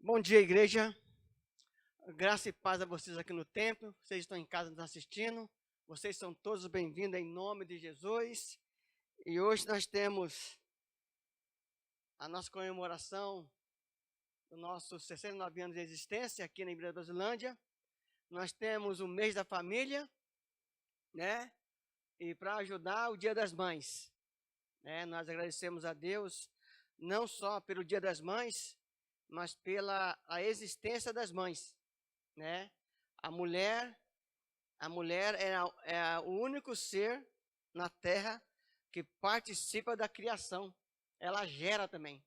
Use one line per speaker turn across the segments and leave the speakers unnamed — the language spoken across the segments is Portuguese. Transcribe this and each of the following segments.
Bom dia, igreja. Graça e paz a vocês aqui no templo. Vocês estão em casa nos assistindo. Vocês são todos bem-vindos em nome de Jesus. E hoje nós temos a nossa comemoração do nosso 69 anos de existência aqui na Igreja Brasilândia. Nós temos o mês da família, né? E para ajudar o Dia das Mães, né? Nós agradecemos a Deus não só pelo Dia das Mães, mas pela a existência das mães, né? A mulher é o único ser na Terra que participa da criação. Ela gera também,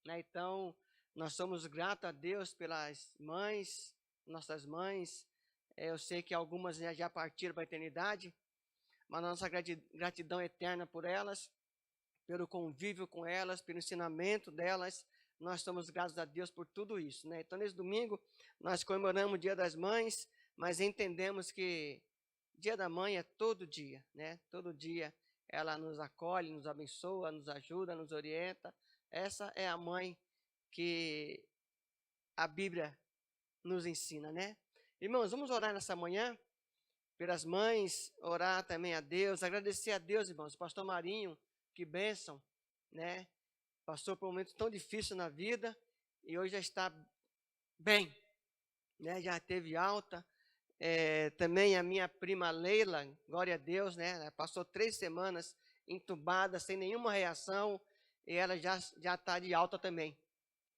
né? Então, nós somos gratos a Deus pelas mães, nossas mães. Eu sei que algumas já partiram para a eternidade, mas nossa gratidão eterna por elas, pelo convívio com elas, pelo ensinamento delas. Nós somos gratos a Deus por tudo isso, né? Então, nesse domingo, nós comemoramos o Dia das Mães, mas entendemos que Dia da Mãe é todo dia, né? Todo dia ela nos acolhe, nos abençoa, nos ajuda, nos orienta. Essa é a mãe que a Bíblia nos ensina, né? Irmãos, vamos orar nessa manhã pelas mães, orar também a Deus, agradecer a Deus, irmãos. Pastor Marinho, que bênção, né? Passou por um momento tão difícil na vida e hoje já está bem, né? Já teve alta. Também a minha prima Leila, glória a Deus, né? Ela passou 3 semanas entubada, sem nenhuma reação, e ela já está de alta também,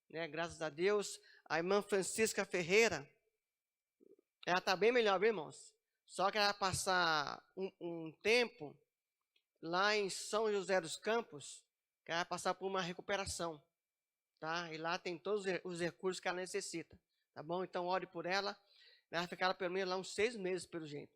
né? Graças a Deus. A irmã Francisca Ferreira, ela está bem melhor, viu, irmãos? Só que ela vai passar um tempo lá em São José dos Campos, que ela vai passar por uma recuperação, tá? E lá tem todos os recursos que ela necessita, tá bom? Então, ore por ela. Ela vai ficar pelo menos lá uns 6 meses, pelo jeito.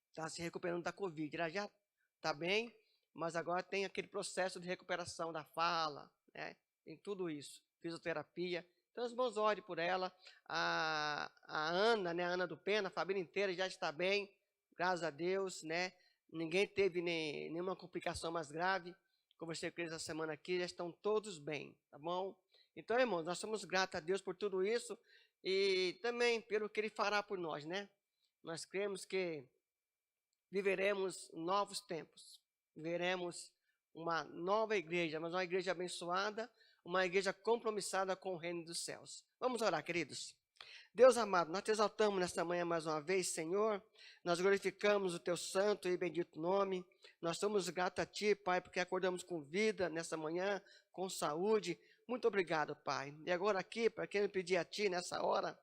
Está se recuperando da Covid. Ela já está bem, mas agora tem aquele processo de recuperação da fala, né? Tem tudo isso. Fisioterapia. Então, os irmãos, ore por ela. A Ana, né? A Ana do Pena, a família inteira já está bem, graças a Deus, né? Ninguém teve nenhuma complicação mais grave. Conversei com eles essa semana aqui, já estão todos bem, tá bom? Então, irmãos, nós somos gratos a Deus por tudo isso e também pelo que Ele fará por nós, né? Nós cremos que viveremos novos tempos, viveremos uma nova igreja, mas uma igreja abençoada, uma igreja compromissada com o reino dos céus. Vamos orar, queridos. Deus amado, nós te exaltamos nesta manhã mais uma vez, Senhor. Nós glorificamos o teu santo e bendito nome. Nós somos gratos a ti, Pai, porque acordamos com vida nessa manhã, com saúde. Muito obrigado, Pai. E agora aqui, para quem pedir a ti nessa hora,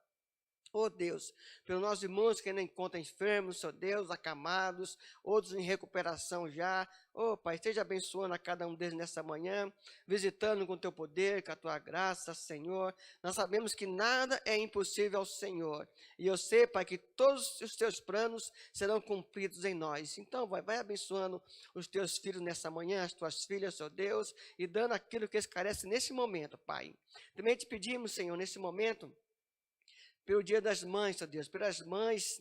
oh Deus, pelos nossos irmãos que ainda encontram enfermos, Senhor Deus, acamados, outros em recuperação já. Oh Pai, esteja abençoando a cada um deles nessa manhã, visitando com o teu poder, com a tua graça, Senhor. Nós sabemos que nada é impossível ao Senhor. E eu sei, Pai, que todos os teus planos serão cumpridos em nós. Então, vai abençoando os teus filhos nessa manhã, as tuas filhas, Senhor Deus, e dando aquilo que eles carecem nesse momento, Pai. Também te pedimos, Senhor, nesse momento, pelo Dia das Mães, Senhor Deus, pelas mães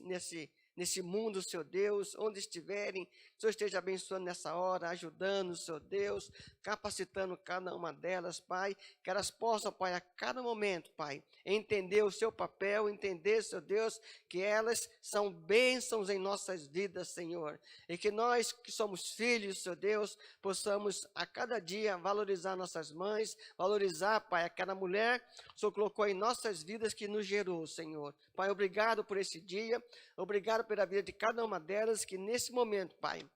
nesse mundo, Senhor Deus, onde estiverem, o Senhor esteja abençoando nessa hora, ajudando, Senhor Deus, capacitando cada uma delas, Pai, que elas possam, Pai, a cada momento, Pai, entender o seu papel, entender, Senhor Deus, que elas são bênçãos em nossas vidas, Senhor, e que nós que somos filhos, Senhor Deus, possamos a cada dia valorizar nossas mães, valorizar, Pai, a cada mulher que o Senhor colocou em nossas vidas que nos gerou, Senhor. Pai, obrigado por esse dia, obrigado pela vida de cada uma delas, que nesse momento, Pai,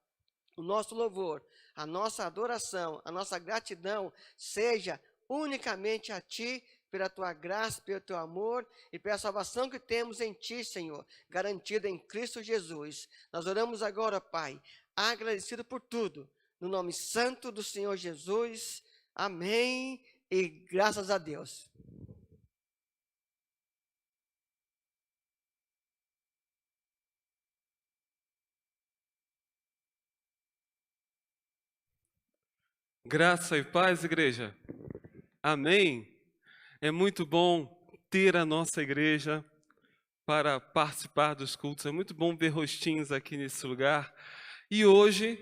o nosso louvor, a nossa adoração, a nossa gratidão seja unicamente a Ti, pela Tua graça, pelo Teu amor e pela salvação que temos em Ti, Senhor, garantida em Cristo Jesus. Nós oramos agora, Pai, agradecido por tudo, no nome santo do Senhor Jesus. Amém e graças a Deus.
Graça e paz, igreja. Amém. É muito bom ter a nossa igreja para participar dos cultos. É muito bom ver rostinhos aqui nesse lugar. E hoje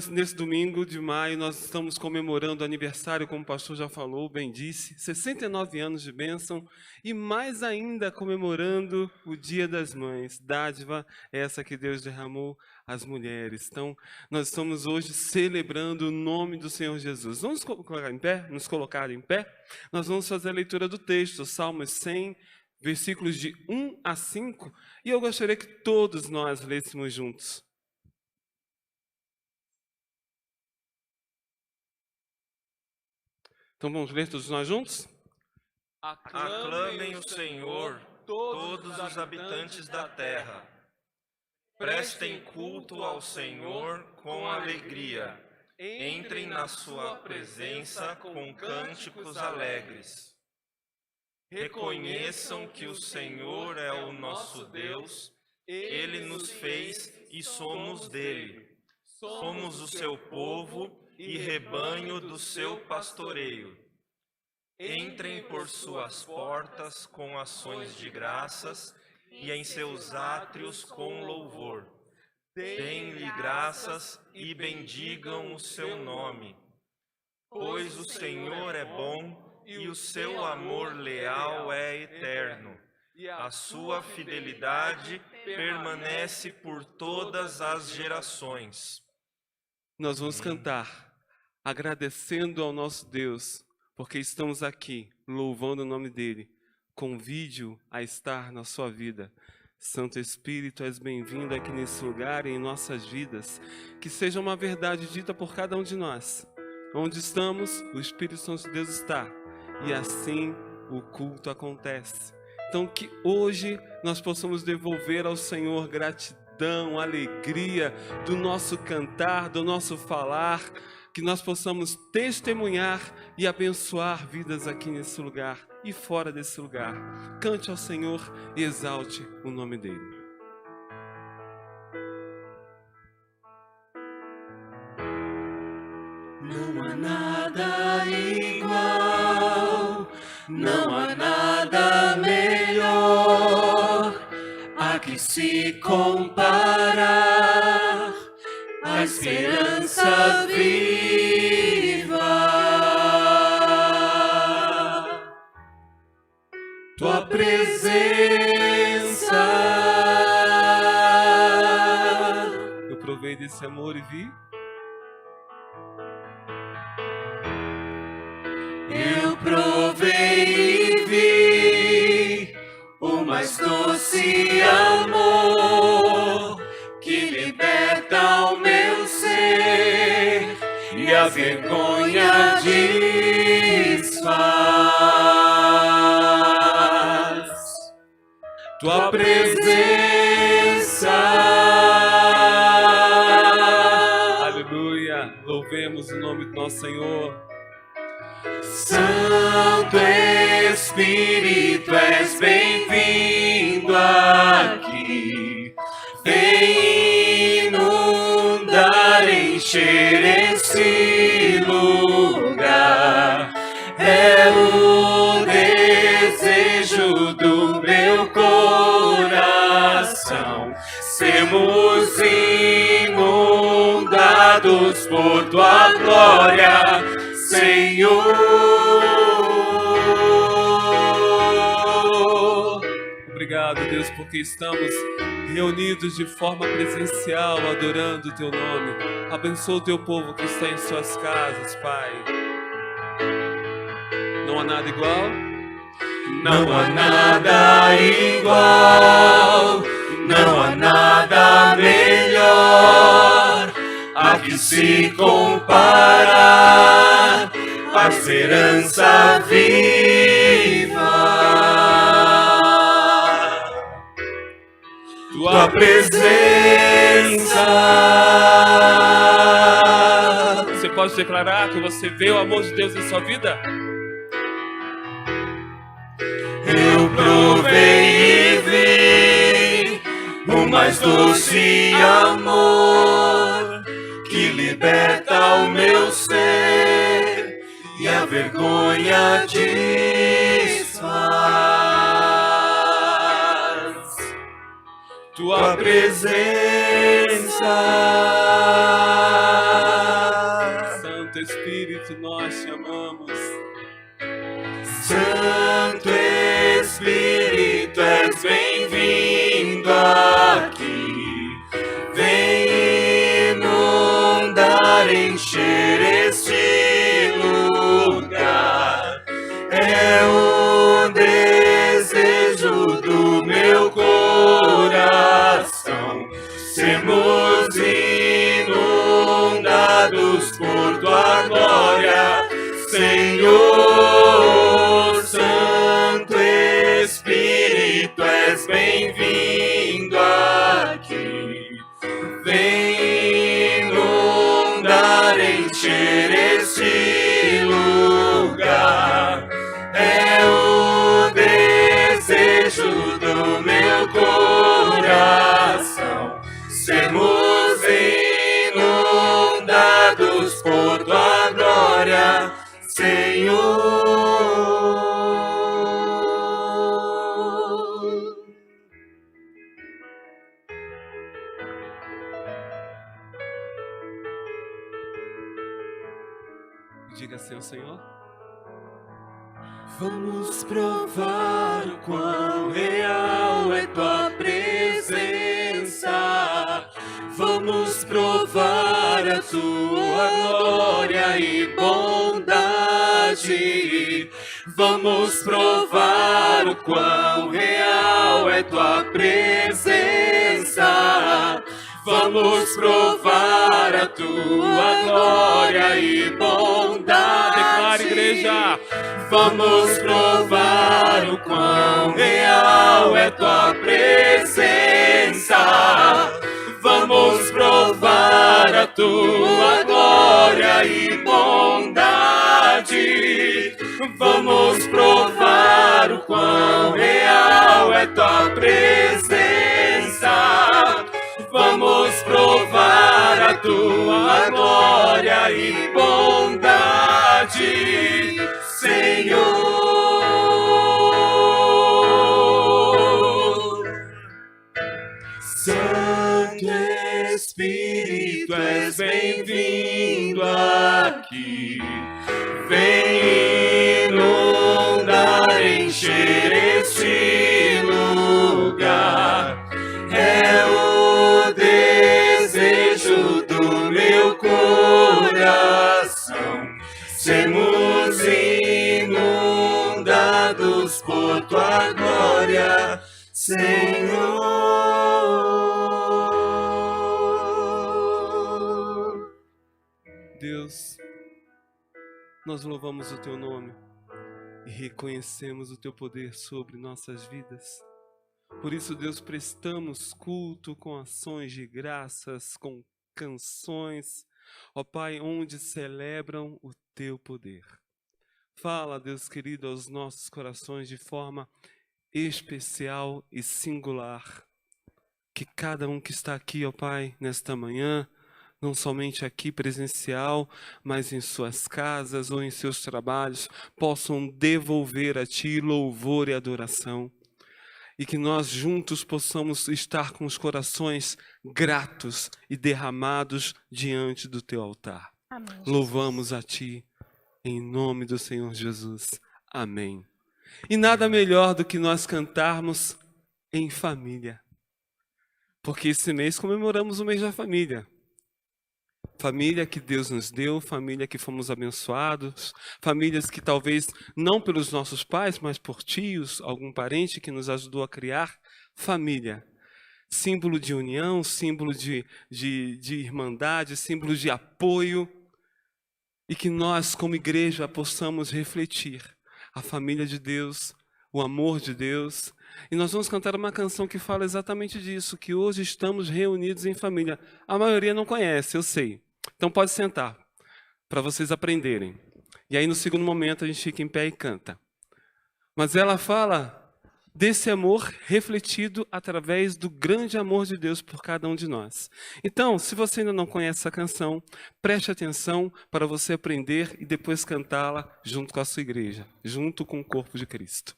Nesse domingo de maio, nós estamos comemorando o aniversário, como o pastor já falou, bem disse, 69 anos de bênção, e mais ainda comemorando o Dia das Mães, dádiva essa que Deus derramou às mulheres. Então, nós estamos hoje celebrando o nome do Senhor Jesus. Vamos nos colocar em pé? Nós vamos fazer a leitura do texto, Salmos 100, versículos de 1 a 5, e eu gostaria que todos nós lêssemos juntos. Então vamos ler todos nós juntos?
Aclamem o Senhor, todos os habitantes da terra. Prestem culto ao Senhor com alegria. Entrem na sua presença com cânticos alegres. Reconheçam que o Senhor é o nosso Deus. Ele nos fez e somos dele. Somos o seu povo e rebanho do seu pastoreio. Entrem por suas portas com ações de graças e em seus átrios com louvor. Deem-lhe graças e bendigam o seu nome. Pois o Senhor é bom e o seu amor leal é eterno. A sua fidelidade permanece por todas as gerações.
Nós vamos cantar, agradecendo ao nosso Deus, porque estamos aqui, louvando o nome dEle. Convide-o a estar na sua vida. Santo Espírito, és bem-vindo aqui nesse lugar e em nossas vidas. Que seja uma verdade dita por cada um de nós. Onde estamos, o Espírito Santo de Deus está. E assim o culto acontece. Então que hoje nós possamos devolver ao Senhor gratidão, alegria do nosso cantar, do nosso falar, que nós possamos testemunhar e abençoar vidas aqui nesse lugar e fora desse lugar. Cante ao Senhor e exalte o nome dEle.
Não há nada igual, não há nada melhor a que se comparar, a esperança viva. Tua presença.
Eu provei desse amor e vi.
Eu provei e vi o mais doce amor que liberta o meu ser e a vergonha desfaz. Tua presença.
Aleluia, louvemos o nome do nosso Senhor.
Santo Espírito, és bem-vindo aqui. Vem inundar, encher esse lugar. É o desejo do meu coração. Sermos inundados por tua glória, Senhor.
Obrigado, Deus, porque estamos reunidos de forma presencial, adorando o Teu nome. Abençoa o Teu povo que está em suas casas, Pai. Não há nada igual?
Não há nada igual, não há nada melhor a que se comparar, a esperança viva. Tua presença.
Você pode declarar que você vê o amor de Deus em sua vida?
Eu provei e vi o mais doce amor que liberta o meu ser e a vergonha desfaz. Tua presença. és bem-vindo aqui. Vem inundar, encher este lugar. É o desejo do meu coração, sermos inundados por tua glória, Senhor.
Diga assim ao Senhor.
Vamos provar o quão real é tua presença. Vamos provar a tua glória e bondade. Vamos provar o quão real é tua presença. Vamos provar a tua glória e bondade.
Declare, igreja.
Vamos provar o quão real é tua presença. Vamos provar a tua glória e bondade. Vamos provar o quão real é tua presença. Vamos provar a tua glória e bondade, Senhor. Santo Espírito, és bem-vindo aqui. Vem inundar, encher este lugar. É o desejo do meu coração, sermos inundados por tua glória, Senhor.
Deus, nós louvamos o teu nome e reconhecemos o teu poder sobre nossas vidas. Por isso, Deus, prestamos culto com ações de graças, com canções, ó Pai, onde celebram o teu poder. Fala, Deus querido, aos nossos corações de forma especial e singular. Que cada um que está aqui, ó Pai, nesta manhã, não somente aqui presencial, mas em suas casas ou em seus trabalhos, possam devolver a Ti louvor e adoração. E que nós juntos possamos estar com os corações gratos e derramados diante do Teu altar.
Amém,
Louvamos a Ti, em nome do Senhor Jesus. Amém. E nada melhor do que nós cantarmos em família. Porque esse mês comemoramos o mês da família. Família que Deus nos deu, família que fomos abençoados, famílias que talvez não pelos nossos pais, mas por tios, algum parente que nos ajudou a criar, família. Símbolo de união, símbolo de irmandade, símbolo de apoio. E que nós, como igreja, possamos refletir a família de Deus, o amor de Deus. E nós vamos cantar uma canção que fala exatamente disso, que hoje estamos reunidos em família. A maioria não conhece, eu sei. Então pode sentar, para vocês aprenderem. E aí no segundo momento a gente fica em pé e canta. Mas ela fala desse amor refletido através do grande amor de Deus por cada um de nós. Então, se você ainda não conhece essa canção, preste atenção para você aprender e depois cantá-la junto com a sua igreja, junto com o corpo de Cristo.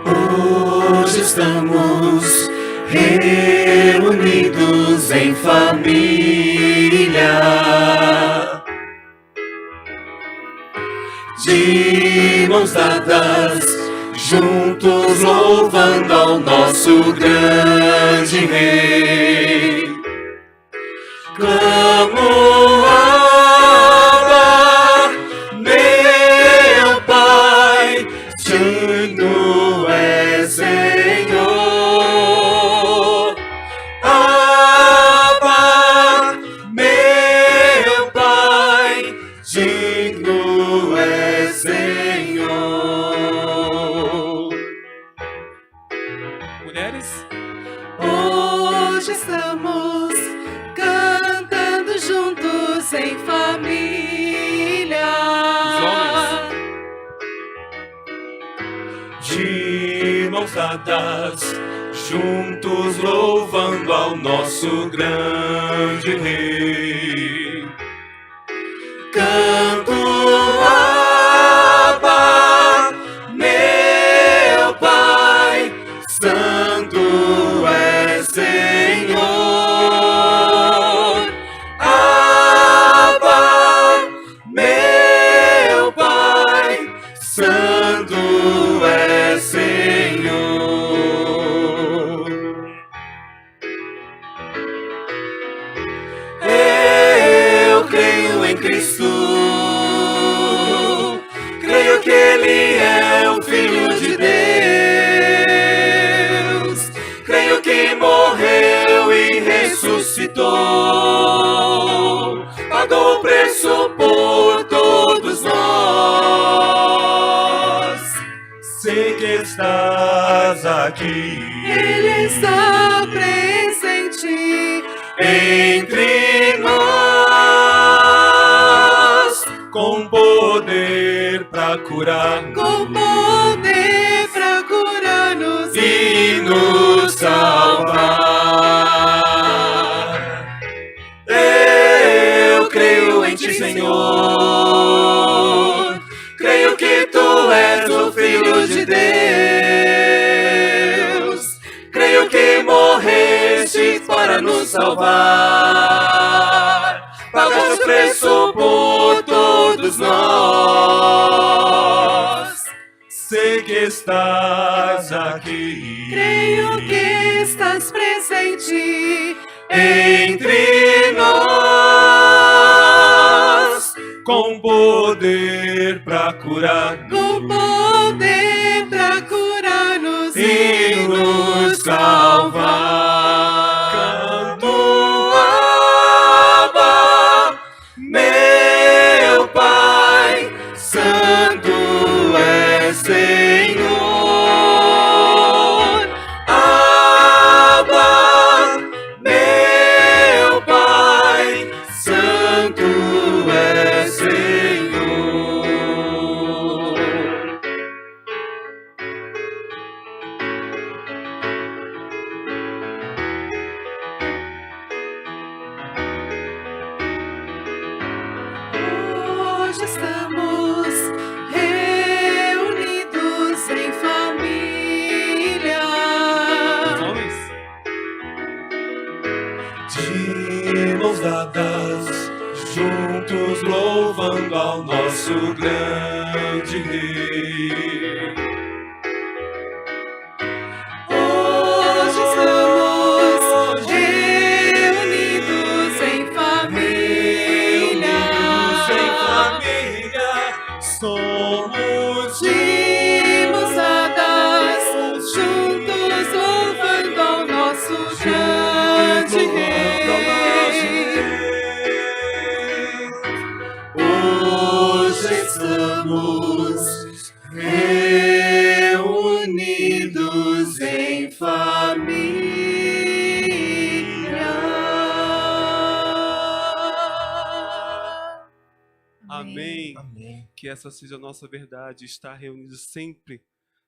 Hoje estamos reunidos em família, de mãos dadas, juntos louvando ao nosso grande Rei. Clamo mãos dadas, juntos louvando ao nosso grande Rei. Canto Abba, meu Pai, Santo é Senhor. Abba, meu Pai, Santo é Senhor. Eu creio em Cristo, creio que Ele é o Filho de Deus, creio que morreu e ressuscitou, pagou o preço por todos nós. Sei que estás aqui,
Ele está presente
entre nós, com poder para curar,
com poder para curar-nos
e nos salvar. Eu creio em Ti, Senhor, creio que Tu és o Filho de Deus, creio que morreste para nos salvar, pagaste o preço por todos nós. Sei que estás aqui,
creio que estás presente
entre nós, com poder para curar,
com poder para curar-nos
e nos salvar. Canto Abba, meu Pai, Santo é Senhor. Abba, meu Pai, Santo é Senhor.
Hoje estamos reunidos em família,
Homens,
De mãos dadas, juntos louvando ao nosso grande Rei.
hoje estamos reunidos em família,
Sem família, somos
de mãos dadas, juntos louvando ao nosso grande Rei.
Hoje estamos reunidos em
família.
amém.
Amém.
Que essa seja a nossa verdade, estar reunidos sempre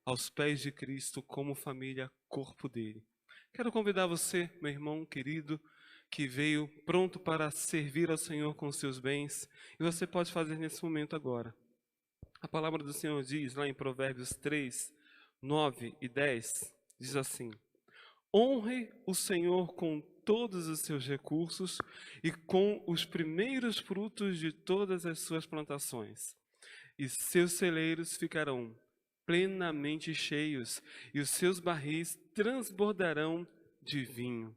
aos pés de Cristo como família, corpo dele. Quero convidar você, meu irmão querido, que veio pronto para servir ao Senhor com seus bens, e você pode fazer nesse momento agora. A palavra do Senhor diz lá em Provérbios 3, 9 e 10, diz assim: honre o Senhor com todos os seus recursos e com os primeiros frutos de todas as suas plantações. E seus celeiros ficarão plenamente cheios, e os seus barris transbordarão de vinho.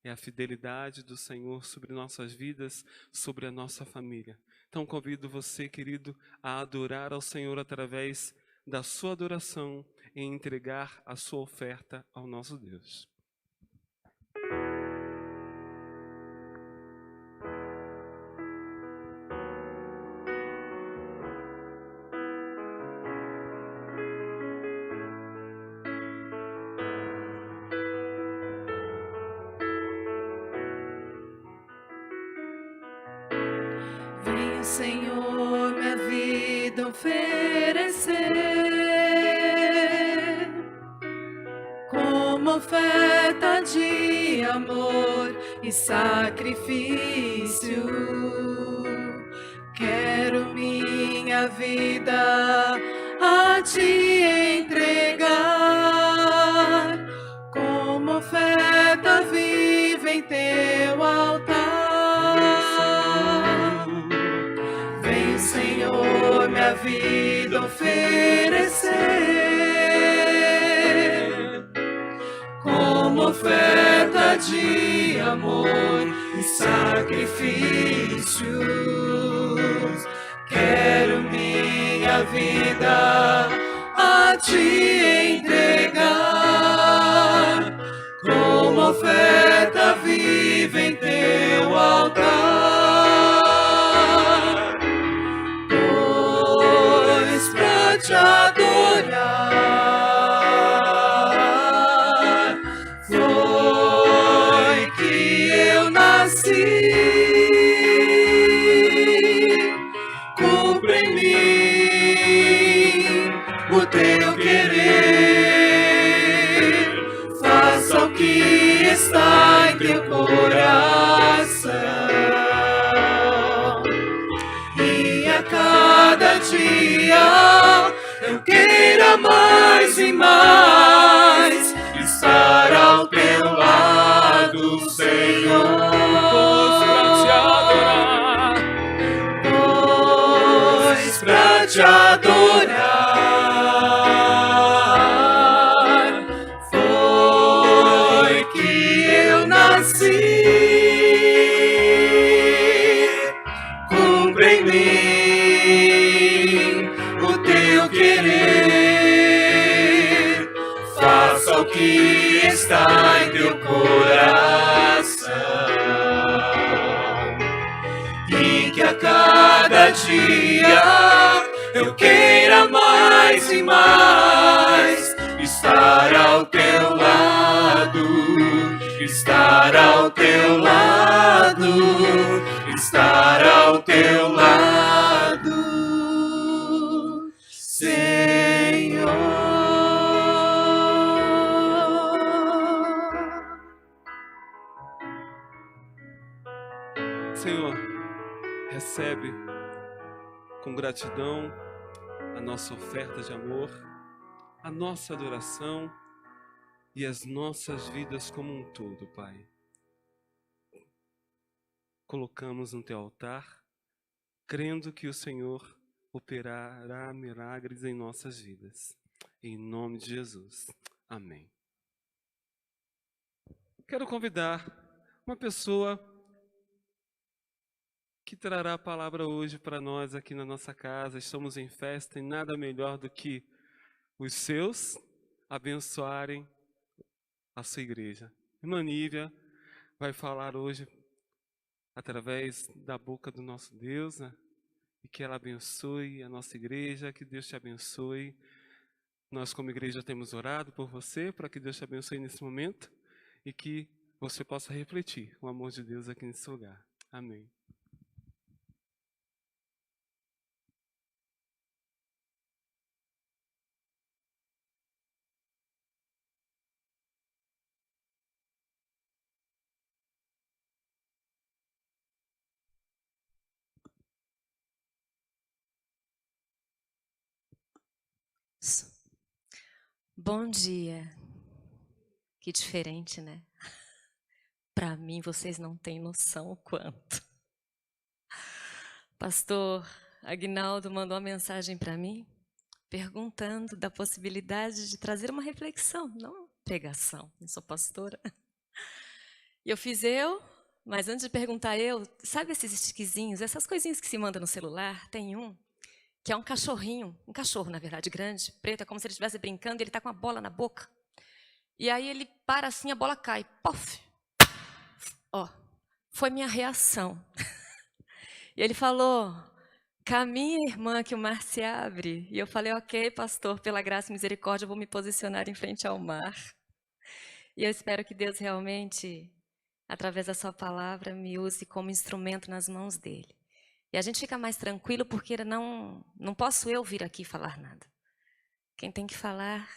É a fidelidade do Senhor sobre nossas vidas, sobre a nossa família. Então convido você, querido, a adorar ao Senhor através da sua adoração e entregar a sua oferta ao nosso Deus.
Venho, Senhor, minha vida oferecer. amor e sacrifício. Quero minha vida a te entregar como oferta viva em teu altar. Vem, Senhor, minha vida oferecer como oferta de amor e sacrifícios. Quero minha vida a te entregar como oferta viva em teu altar. Pois pra te adorar foi que eu nasci. Cumpre em mim o teu querer, faça o que está em teu coração, e a cada dia eu queira mais e mais estar ao teu lado, Senhor. Pois pra te adorar foi que eu nasci. Cumpre em mim o teu querer, faça o que está em teu coração, e que a cada dia eu queira mais e mais estar ao teu lado, estar ao teu lado, estar ao teu lado, Senhor.
Senhor, recebe com gratidão a nossa oferta de amor, a nossa adoração e as nossas vidas como um todo, Pai. Colocamos no teu altar, crendo que o Senhor operará milagres em nossas vidas. Em nome de Jesus. Amém. Quero convidar uma pessoa que trará a palavra hoje para nós aqui na nossa casa. Estamos em festa e nada melhor do que os seus abençoarem a sua igreja. Irmã Nívia vai falar hoje através da boca do nosso Deus, né? E que ela abençoe a nossa igreja, que Deus te abençoe. Nós como igreja temos orado por você, para que Deus te abençoe nesse momento e que você possa refletir o amor de Deus aqui nesse lugar. Amém.
Bom dia. Que diferente, né? Para mim, vocês não têm noção o quanto. Pastor Aguinaldo mandou uma mensagem para mim, perguntando da possibilidade de trazer uma reflexão, não pregação, não sou pastora. E eu fiz mas antes de perguntar sabe esses stickzinhos, essas coisinhas que se manda no celular? Tem um que é um cachorrinho, um cachorro, na verdade, grande, preto, é como se ele estivesse brincando e ele está com a bola na boca. E aí ele para assim, a bola cai, pof! Ó, foi minha reação. E ele falou, caminha, irmã, que o mar se abre. E eu falei, ok, pastor, pela graça e misericórdia, eu vou me posicionar em frente ao mar. E eu espero que Deus realmente, através da sua palavra, me use como instrumento nas mãos dele. E a gente fica mais tranquilo porque não posso eu vir aqui falar nada. Quem tem que falar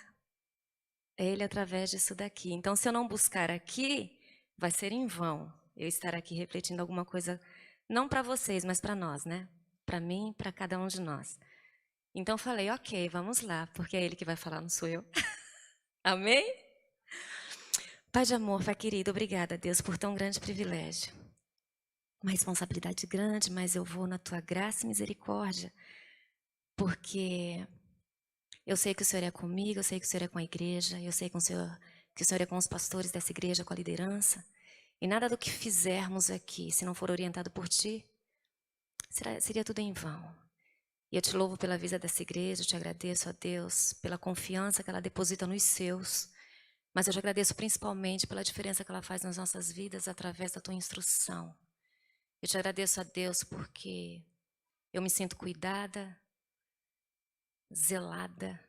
é ele através disso daqui. Então, se eu não buscar aqui, vai ser em vão eu estar aqui refletindo alguma coisa, não para vocês, mas para nós, né? Para mim, para cada um de nós. Então eu falei, ok, vamos lá, porque é ele que vai falar, não sou eu. Amém? Pai de amor, Pai querido, obrigada, Deus, por tão grande privilégio. Uma responsabilidade grande, mas eu vou na tua graça e misericórdia, porque eu sei que o Senhor é comigo, eu sei que o Senhor é com a igreja, eu sei que o Senhor é com os pastores dessa igreja, com a liderança. E nada do que fizermos aqui, se não for orientado por Ti, seria tudo em vão. E eu te louvo pela vida dessa igreja, eu te agradeço, ó Deus, pela confiança que ela deposita nos seus. Mas eu te agradeço principalmente pela diferença que ela faz nas nossas vidas através da Tua instrução. Eu te agradeço, ó Deus, porque eu me sinto cuidada, zelada,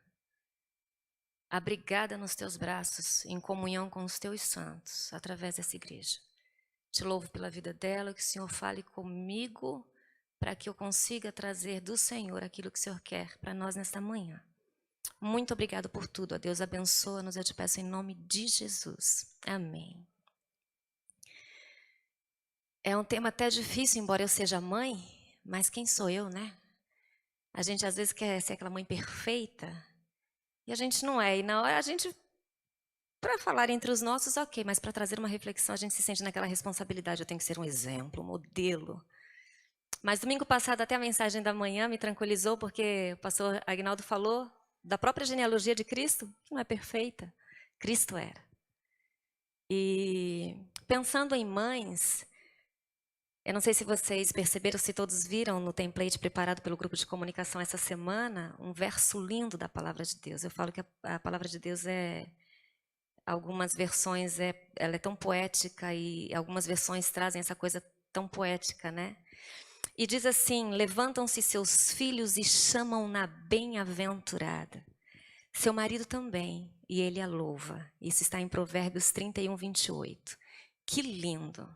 abrigada nos Teus braços, em comunhão com os Teus santos, através dessa igreja. Te louvo pela vida dela, que o Senhor fale comigo, para que eu consiga trazer do Senhor aquilo que o Senhor quer para nós nesta manhã. Muito obrigado por tudo, ó Deus, abençoa-nos, eu te peço em nome de Jesus. Amém. É um tema até difícil, embora eu seja mãe, mas quem sou eu, né? A gente às vezes quer ser aquela mãe perfeita, e a gente não é. E na hora a gente, para falar entre os nossos, ok, mas para trazer uma reflexão, a gente se sente naquela responsabilidade, eu tenho que ser um exemplo, um modelo. Mas domingo passado, até a mensagem da manhã me tranquilizou, porque o pastor Agnaldo falou da própria genealogia de Cristo, que não é perfeita, Cristo era. E pensando em mães, eu não sei se vocês perceberam, se todos viram no template preparado pelo grupo de comunicação essa semana, um verso lindo da Palavra de Deus. Eu falo que a Palavra de Deus algumas versões, ela é tão poética e algumas versões trazem essa coisa tão poética, né? E diz assim, levantam-se seus filhos e chamam-na bem-aventurada. Seu marido também, e ele a louva. Isso está em Provérbios 31, 28. Que lindo!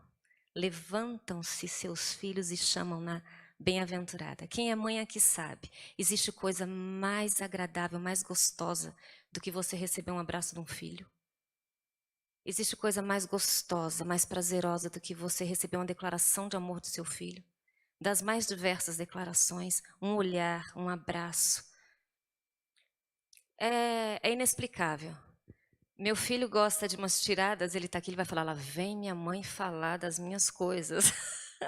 Levantam-se seus filhos e chamam-na bem-aventurada. Quem é mãe aqui sabe, existe coisa mais agradável, mais gostosa do que você receber um abraço de um filho? Existe coisa mais gostosa, mais prazerosa do que você receber uma declaração de amor do seu filho? Das mais diversas declarações, um olhar, um abraço. É inexplicável. Meu filho gosta de umas tiradas, ele está aqui, ele vai falar, lá vem minha mãe falar das minhas coisas.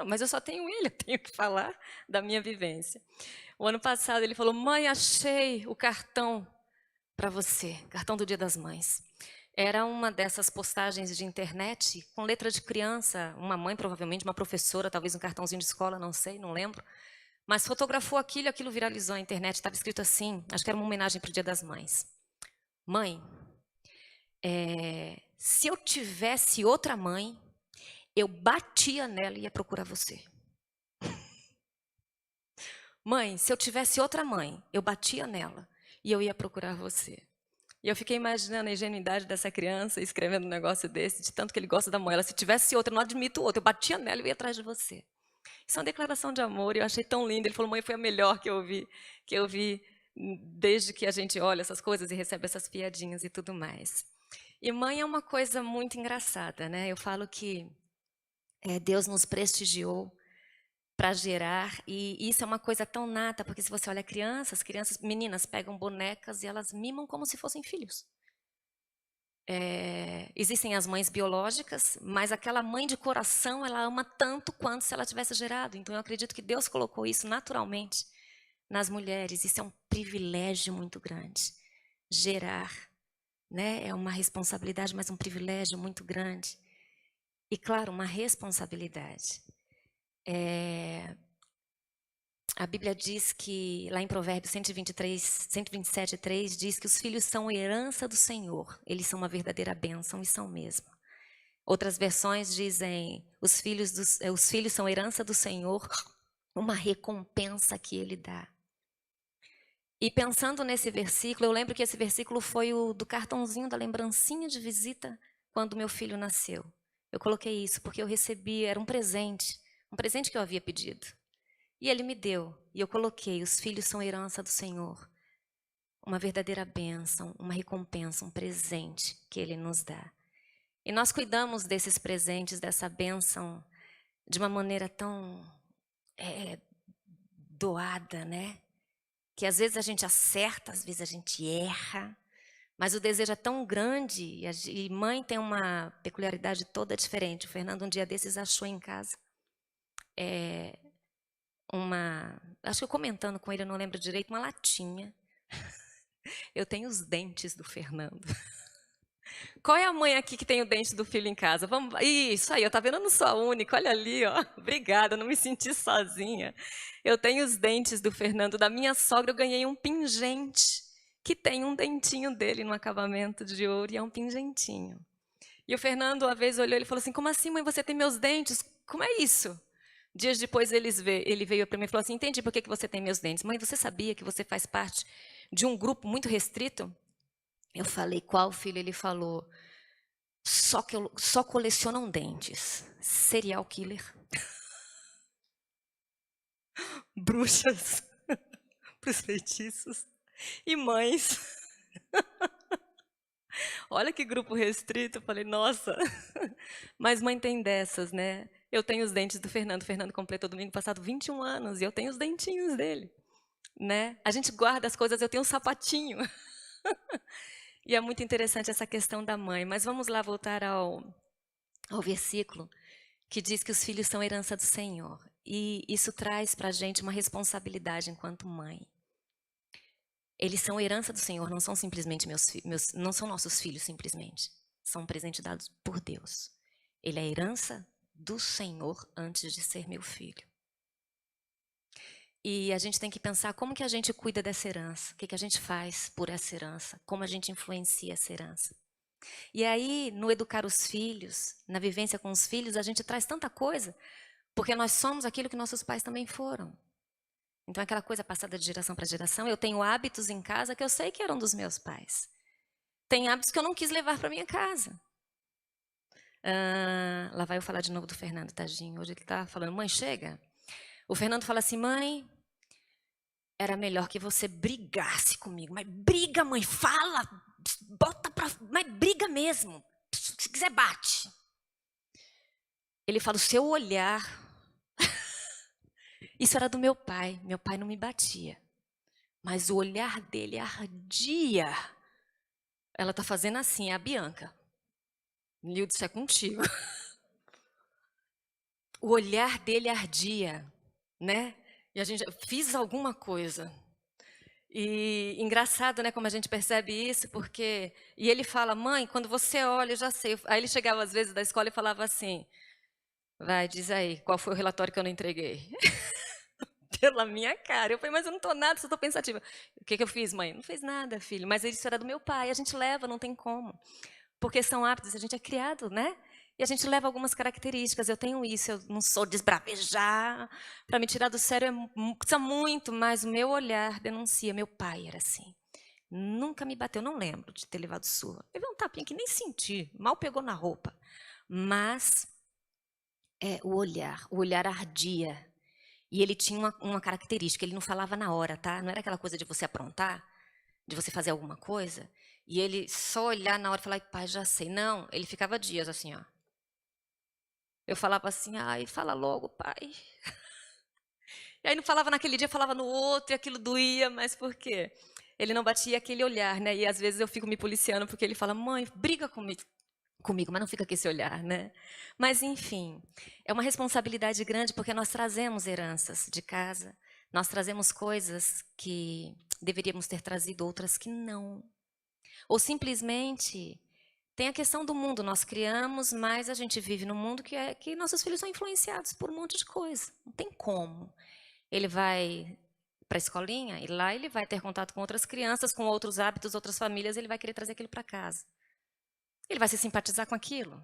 Mas eu só tenho ele, eu tenho que falar da minha vivência. O ano passado ele falou, mãe, achei o cartão para você, cartão do Dia das Mães. Era uma dessas postagens de internet, com letra de criança, uma mãe provavelmente, uma professora, talvez um cartãozinho de escola, não sei, não lembro. Mas fotografou aquilo e aquilo viralizou na internet, estava escrito assim, acho que era uma homenagem para o Dia das Mães. Mãe, se eu tivesse outra mãe, eu batia nela e ia procurar você. Mãe, se eu tivesse outra mãe, eu batia nela e eu ia procurar você. E eu fiquei imaginando a ingenuidade dessa criança escrevendo um negócio desse, de tanto que ele gosta da mãe. Ela, se tivesse outra, eu não admito outra, eu batia nela e eu ia atrás de você. Isso é uma declaração de amor e eu achei tão lindo. Ele falou, mãe, foi a melhor que eu vi desde que a gente olha essas coisas e recebe essas piadinhas e tudo mais. E mãe é uma coisa muito engraçada, né? Eu falo que Deus nos prestigiou para gerar, e isso é uma coisa tão nata, porque se você olha as crianças, meninas pegam bonecas e elas mimam como se fossem filhos. Existem as mães biológicas, mas aquela mãe de coração, ela ama tanto quanto se ela tivesse gerado. Então eu acredito que Deus colocou isso naturalmente nas mulheres. Isso é um privilégio muito grande. Gerar, né? É uma responsabilidade, mas um privilégio muito grande. E claro, uma responsabilidade. A Bíblia diz que, lá em Provérbios 127:3, diz que os filhos são herança do Senhor. Eles são uma verdadeira bênção e são mesmo. Outras versões dizem, os filhos são herança do Senhor, uma recompensa que Ele dá. E pensando nesse versículo, eu lembro que esse versículo foi o do cartãozinho da lembrancinha de visita quando meu filho nasceu. Eu coloquei isso porque eu recebi, era um presente que eu havia pedido. E ele me deu, e eu coloquei, os filhos são herança do Senhor. Uma verdadeira bênção, uma recompensa, um presente que Ele nos dá. E nós cuidamos desses presentes, dessa bênção, de uma maneira tão doada, né? Que às vezes a gente acerta, às vezes a gente erra, mas o desejo é tão grande, e mãe tem uma peculiaridade toda diferente. O Fernando, um dia desses, achou em casa acho que eu comentando com ele, eu não lembro direito, uma latinha. Eu tenho os dentes do Fernando. Qual é a mãe aqui que tem o dente do filho em casa? Vamos, isso aí, tá vendo? Eu não sou a única, olha ali, ó. Obrigada, não me senti sozinha. Eu tenho os dentes do Fernando. Da minha sogra eu ganhei um pingente, que tem um dentinho dele no acabamento de ouro, e é um pingentinho. E o Fernando, uma vez, olhou e falou assim, como assim, mãe, você tem meus dentes? Como é isso? Dias depois ele veio para mim e falou assim, entendi por que você tem meus dentes. Mãe, você sabia que você faz parte de um grupo muito restrito? Eu falei, qual, filho? Ele falou, só colecionam dentes. Serial killer. Bruxas para os feitiços. E mães. Olha que grupo restrito. Eu falei, nossa. Mas mãe tem dessas, né? Eu tenho os dentes do Fernando. O Fernando completou domingo passado 21 anos. E eu tenho os dentinhos dele. Né? A gente guarda as coisas. Eu tenho um sapatinho. E é muito interessante essa questão da mãe. Mas vamos lá voltar ao versículo que diz que os filhos são herança do Senhor. E isso traz para a gente uma responsabilidade enquanto mãe. Eles são herança do Senhor, não são simplesmente não são nossos filhos simplesmente. São um presente dado por Deus. Ele é herança do Senhor antes de ser meu filho. E a gente tem que pensar como que a gente cuida dessa herança, o que a gente faz por essa herança, como a gente influencia essa herança. E aí, no educar os filhos, na vivência com os filhos, a gente traz tanta coisa, porque nós somos aquilo que nossos pais também foram. Então, aquela coisa passada de geração para geração, eu tenho hábitos em casa que eu sei que eram dos meus pais. Tem hábitos que eu não quis levar para minha casa. Lá vai eu falar de novo do Fernando, tadinho. Hoje ele está falando, mãe, chega. O Fernando fala assim, mãe, era melhor que você brigasse comigo. Mas briga, mãe, fala, bota pra... Mas briga mesmo. Se quiser, bate. Ele fala, o seu olhar... Isso era do meu pai. Meu pai não me batia. Mas o olhar dele ardia. Ela está fazendo assim, é a Bianca. Nildo, isso é contigo. O olhar dele ardia, né? E a gente fiz alguma coisa. E engraçado, né, como a gente percebe isso, porque... E ele fala, mãe, quando você olha, eu já sei. Aí ele chegava às vezes da escola e falava assim, vai, diz aí, qual foi o relatório que eu não entreguei? Pela minha cara. Eu falei, mas eu não estou nada, só estou pensativa. O que eu fiz, mãe? Não fez nada, filho. Mas isso era do meu pai, a gente leva, não tem como. Porque são hábitos, a gente é criado, né? E a gente leva algumas características. Eu tenho isso, eu não sou desbravejar. Para me tirar do sério precisa muito, mas o meu olhar denuncia. Meu pai era assim. Nunca me bateu, não lembro de ter levado surra. Levei um tapinha que nem senti, mal pegou na roupa. Mas o olhar ardia. E ele tinha uma característica, ele não falava na hora, tá? Não era aquela coisa de você aprontar, de você fazer alguma coisa, e ele só olhar na hora e falar, pai, já sei. Não, ele ficava dias assim, ó. Eu falava assim, ai, fala logo, pai. E aí não falava naquele dia, falava no outro, e aquilo doía, mas por quê? Ele não batia aquele olhar, né? E às vezes eu fico me policiando, porque ele fala, mãe, briga comigo, mas não fica com esse olhar, né? Mas, enfim, é uma responsabilidade grande, porque nós trazemos heranças de casa, nós trazemos coisas que deveríamos ter trazido, outras que não. Ou simplesmente, tem a questão do mundo, nós criamos, mas a gente vive num mundo que nossos filhos são influenciados por um monte de coisa, não tem como. Ele vai para a escolinha, e lá ele vai ter contato com outras crianças, com outros hábitos, outras famílias, ele vai querer trazer aquilo para casa. Ele vai se simpatizar com aquilo.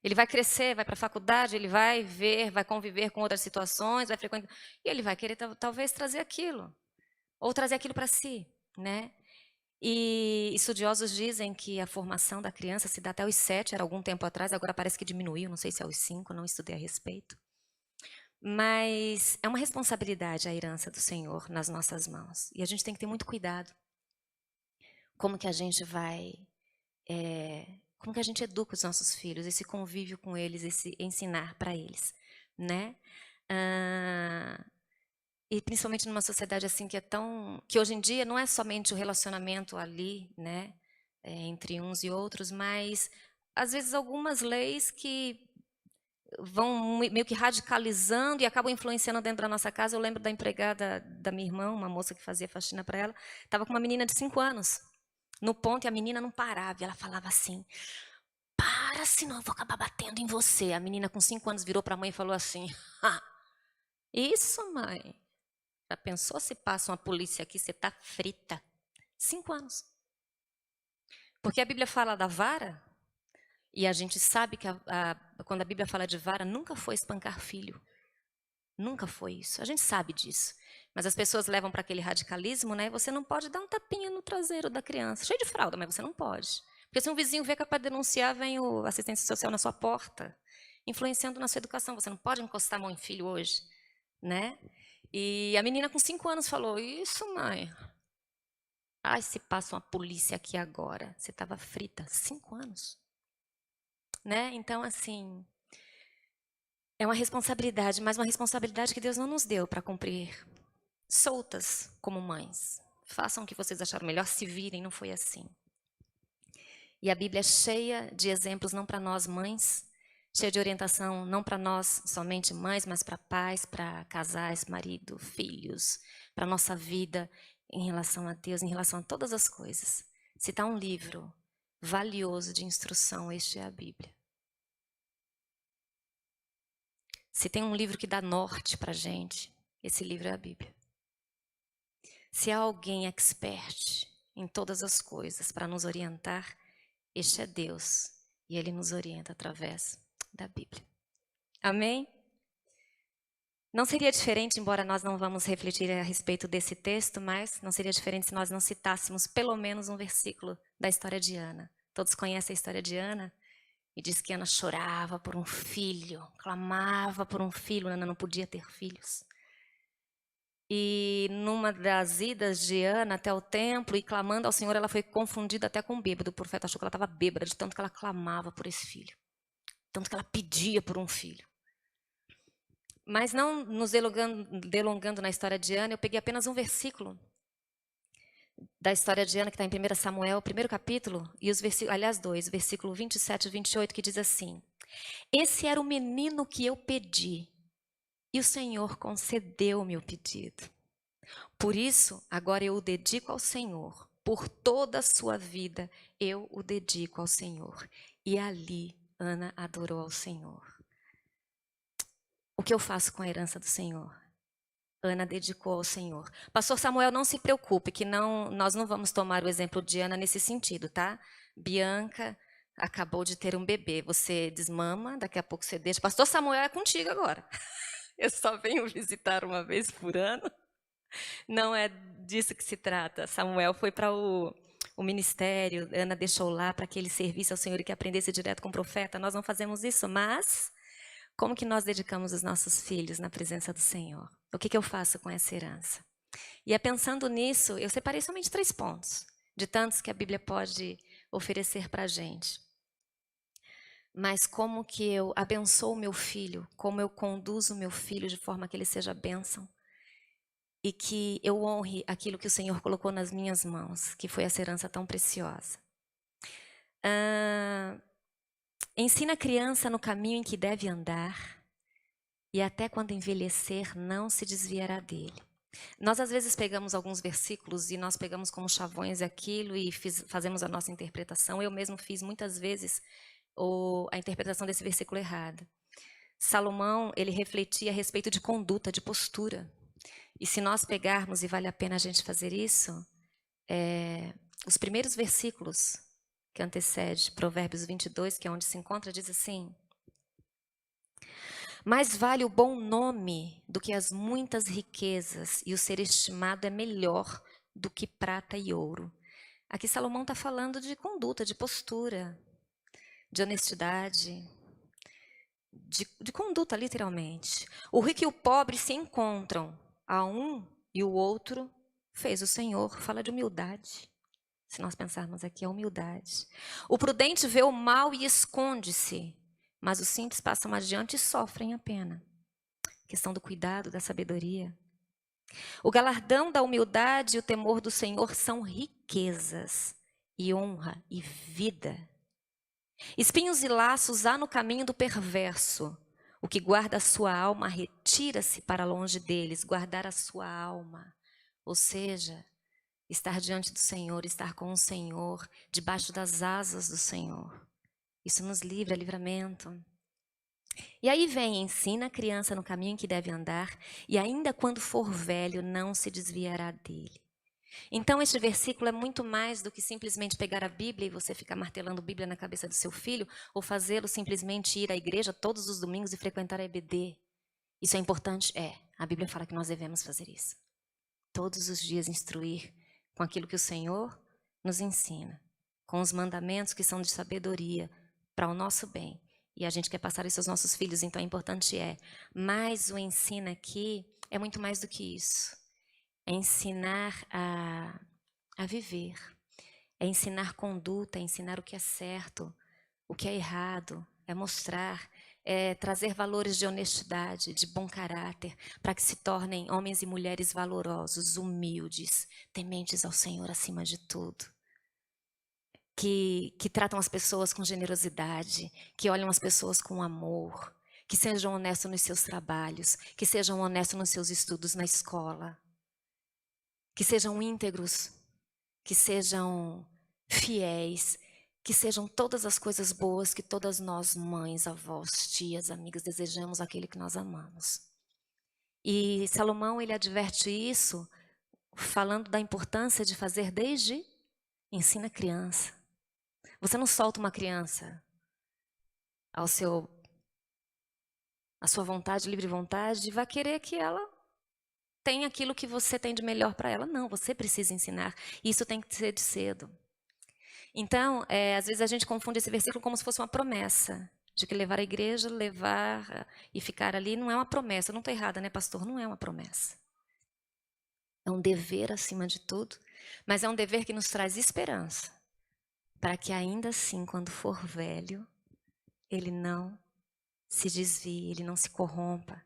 Ele vai crescer, vai para a faculdade, ele vai ver, vai conviver com outras situações, vai frequentar, e ele vai querer talvez trazer aquilo, ou trazer aquilo para si, né? E estudiosos dizem que a formação da criança se dá até os 7, era algum tempo atrás, agora parece que diminuiu, não sei se é aos 5, não estudei a respeito. Mas é uma responsabilidade a herança do Senhor nas nossas mãos, e a gente tem que ter muito cuidado. Como que a gente vai Como que a gente educa os nossos filhos, esse convívio com eles, esse ensinar para eles, né? E principalmente numa sociedade assim que hoje em dia não é somente o relacionamento ali, né, entre uns e outros, mas às vezes algumas leis que vão meio que radicalizando e acabam influenciando dentro da nossa casa. Eu lembro da empregada da minha irmã, uma moça que fazia faxina para ela, estava com uma menina de 5 anos no ponto e a menina não parava. E ela falava assim: para, senão eu vou acabar batendo em você. A menina com 5 anos virou para a mãe e falou assim: isso, mãe. Já pensou se passa uma polícia aqui, você está frita? 5 anos. Porque a Bíblia fala da vara, e a gente sabe que quando a Bíblia fala de vara, nunca foi espancar filho. Nunca foi isso. A gente sabe disso. Mas as pessoas levam para aquele radicalismo, né? Você não pode dar um tapinha no traseiro da criança. Cheio de fralda, mas você não pode. Porque se um vizinho vê que é para denunciar, vem o assistente social na sua porta, influenciando na sua educação. Você não pode encostar a mão em filho hoje, né? E a menina com 5 anos falou: isso, mãe. Ai, se passa uma polícia aqui agora. Você estava frita. 5 anos. Né? Então, assim, é uma responsabilidade, mas uma responsabilidade que Deus não nos deu para cumprir soltas como mães. Façam o que vocês acharam melhor, se virem, não foi assim. E a Bíblia é cheia de exemplos, não para nós mães, cheia de orientação, não para nós somente mães, mas para pais, para casais, marido, filhos, para a nossa vida em relação a Deus, em relação a todas as coisas. Se está um livro valioso de instrução, este é a Bíblia. Se tem um livro que dá norte para a gente, esse livro é a Bíblia. Se há alguém expert em todas as coisas para nos orientar, este é Deus. E Ele nos orienta através da Bíblia. Amém? Não seria diferente, embora nós não vamos refletir a respeito desse texto, mas não seria diferente se nós não citássemos pelo menos um versículo da história de Ana. Todos conhecem a história de Ana? E diz que Ana chorava por um filho, clamava por um filho. Ana não podia ter filhos. E numa das idas de Ana até o templo e clamando ao Senhor, ela foi confundida até com um bêbado. O profeta achou que ela estava bêbada de tanto que ela clamava por esse filho. Tanto que ela pedia por um filho. Mas não nos delongando na história de Ana, eu peguei apenas um versículo da história de Ana, que está em 1 Samuel, primeiro capítulo, e os versículos, aliás, 2, versículo 27 e 28, que diz assim: esse era o menino que eu pedi, e o Senhor concedeu o meu pedido. Por isso, agora eu o dedico ao Senhor. Por toda a sua vida, eu o dedico ao Senhor. E ali, Ana adorou ao Senhor. O que eu faço com a herança do Senhor? Ana dedicou ao Senhor. Pastor Samuel, não se preocupe, que nós não vamos tomar o exemplo de Ana nesse sentido, tá? Bianca acabou de ter um bebê. Você desmama, daqui a pouco você deixa. Pastor Samuel é contigo agora. Eu só venho visitar uma vez por ano. Não é disso que se trata. Samuel foi para o ministério, Ana deixou lá para que ele servisse ao Senhor e que aprendesse direto com o profeta. Nós não fazemos isso, mas como que nós dedicamos os nossos filhos na presença do Senhor? O que eu faço com essa herança? E é pensando nisso, eu separei somente 3 pontos, de tantos que a Bíblia pode oferecer para a gente. Mas como que eu abençoo o meu filho, como eu conduzo o meu filho de forma que ele seja bênção e que eu honre aquilo que o Senhor colocou nas minhas mãos, que foi essa herança tão preciosa. Ensina a criança no caminho em que deve andar e até quando envelhecer não se desviará dele. Nós às vezes pegamos alguns versículos e nós pegamos como chavões aquilo e fazemos a nossa interpretação. Eu mesmo fiz muitas vezes a interpretação desse versículo errada. Salomão, ele refletia a respeito de conduta, de postura. E se nós pegarmos, e vale a pena a gente fazer isso, os primeiros versículos que antecede Provérbios 22, que é onde se encontra, diz assim: mais vale o bom nome do que as muitas riquezas, e o ser estimado é melhor do que prata e ouro. Aqui Salomão está falando de conduta, de postura, de honestidade, de conduta, literalmente. O rico e o pobre se encontram, a um e o outro fez o Senhor. Fala de humildade. se nós pensarmos aqui, a humildade. O prudente vê o mal e esconde-se, mas os simples passam adiante e sofrem a pena. Questão do cuidado, da sabedoria. O galardão da humildade e o temor do Senhor são riquezas, e honra, e vida. Espinhos e laços há no caminho do perverso. O que guarda a sua alma retira-se para longe deles, guardar a sua alma. Ou seja, estar diante do Senhor, estar com o Senhor, debaixo das asas do Senhor. Isso nos livra, livramento. E aí vem, ensina a criança no caminho em que deve andar, e ainda quando for velho, não se desviará dele. Então, este versículo é muito mais do que simplesmente pegar a Bíblia e você ficar martelando a Bíblia na cabeça do seu filho, ou fazê-lo simplesmente ir à igreja todos os domingos e frequentar a EBD. Isso é importante? É. A Bíblia fala que nós devemos fazer isso. Todos os dias instruir com aquilo que o Senhor nos ensina, com os mandamentos que são de sabedoria para o nosso bem. E a gente quer passar isso aos nossos filhos, então é importante Mas o ensino aqui é muito mais do que isso. É ensinar a viver, é ensinar conduta, é ensinar o que é certo, o que é errado, é mostrar, é trazer valores de honestidade, de bom caráter, para que se tornem homens e mulheres valorosos, humildes, tementes ao Senhor acima de tudo. Que tratam as pessoas com generosidade, que olham as pessoas com amor, que sejam honestos nos seus trabalhos, que sejam honestos nos seus estudos na escola. Que sejam íntegros, que sejam fiéis, que sejam todas as coisas boas que todas nós, mães, avós, tias, amigas, desejamos àquele que nós amamos. E Salomão, ele adverte isso, falando da importância de fazer desde ensina a criança. Você não solta uma criança à sua vontade, livre vontade, e vai querer que ela tem aquilo que você tem de melhor para ela. Não, você precisa ensinar. Isso tem que ser de cedo. Então, às vezes a gente confunde esse versículo como se fosse uma promessa, de que levar à igreja, levar e ficar ali, não é uma promessa. Eu não estou errada, né, pastor? Não é uma promessa. É um dever acima de tudo, mas é um dever que nos traz esperança, para que ainda assim, quando for velho, ele não se desvie, ele não se corrompa.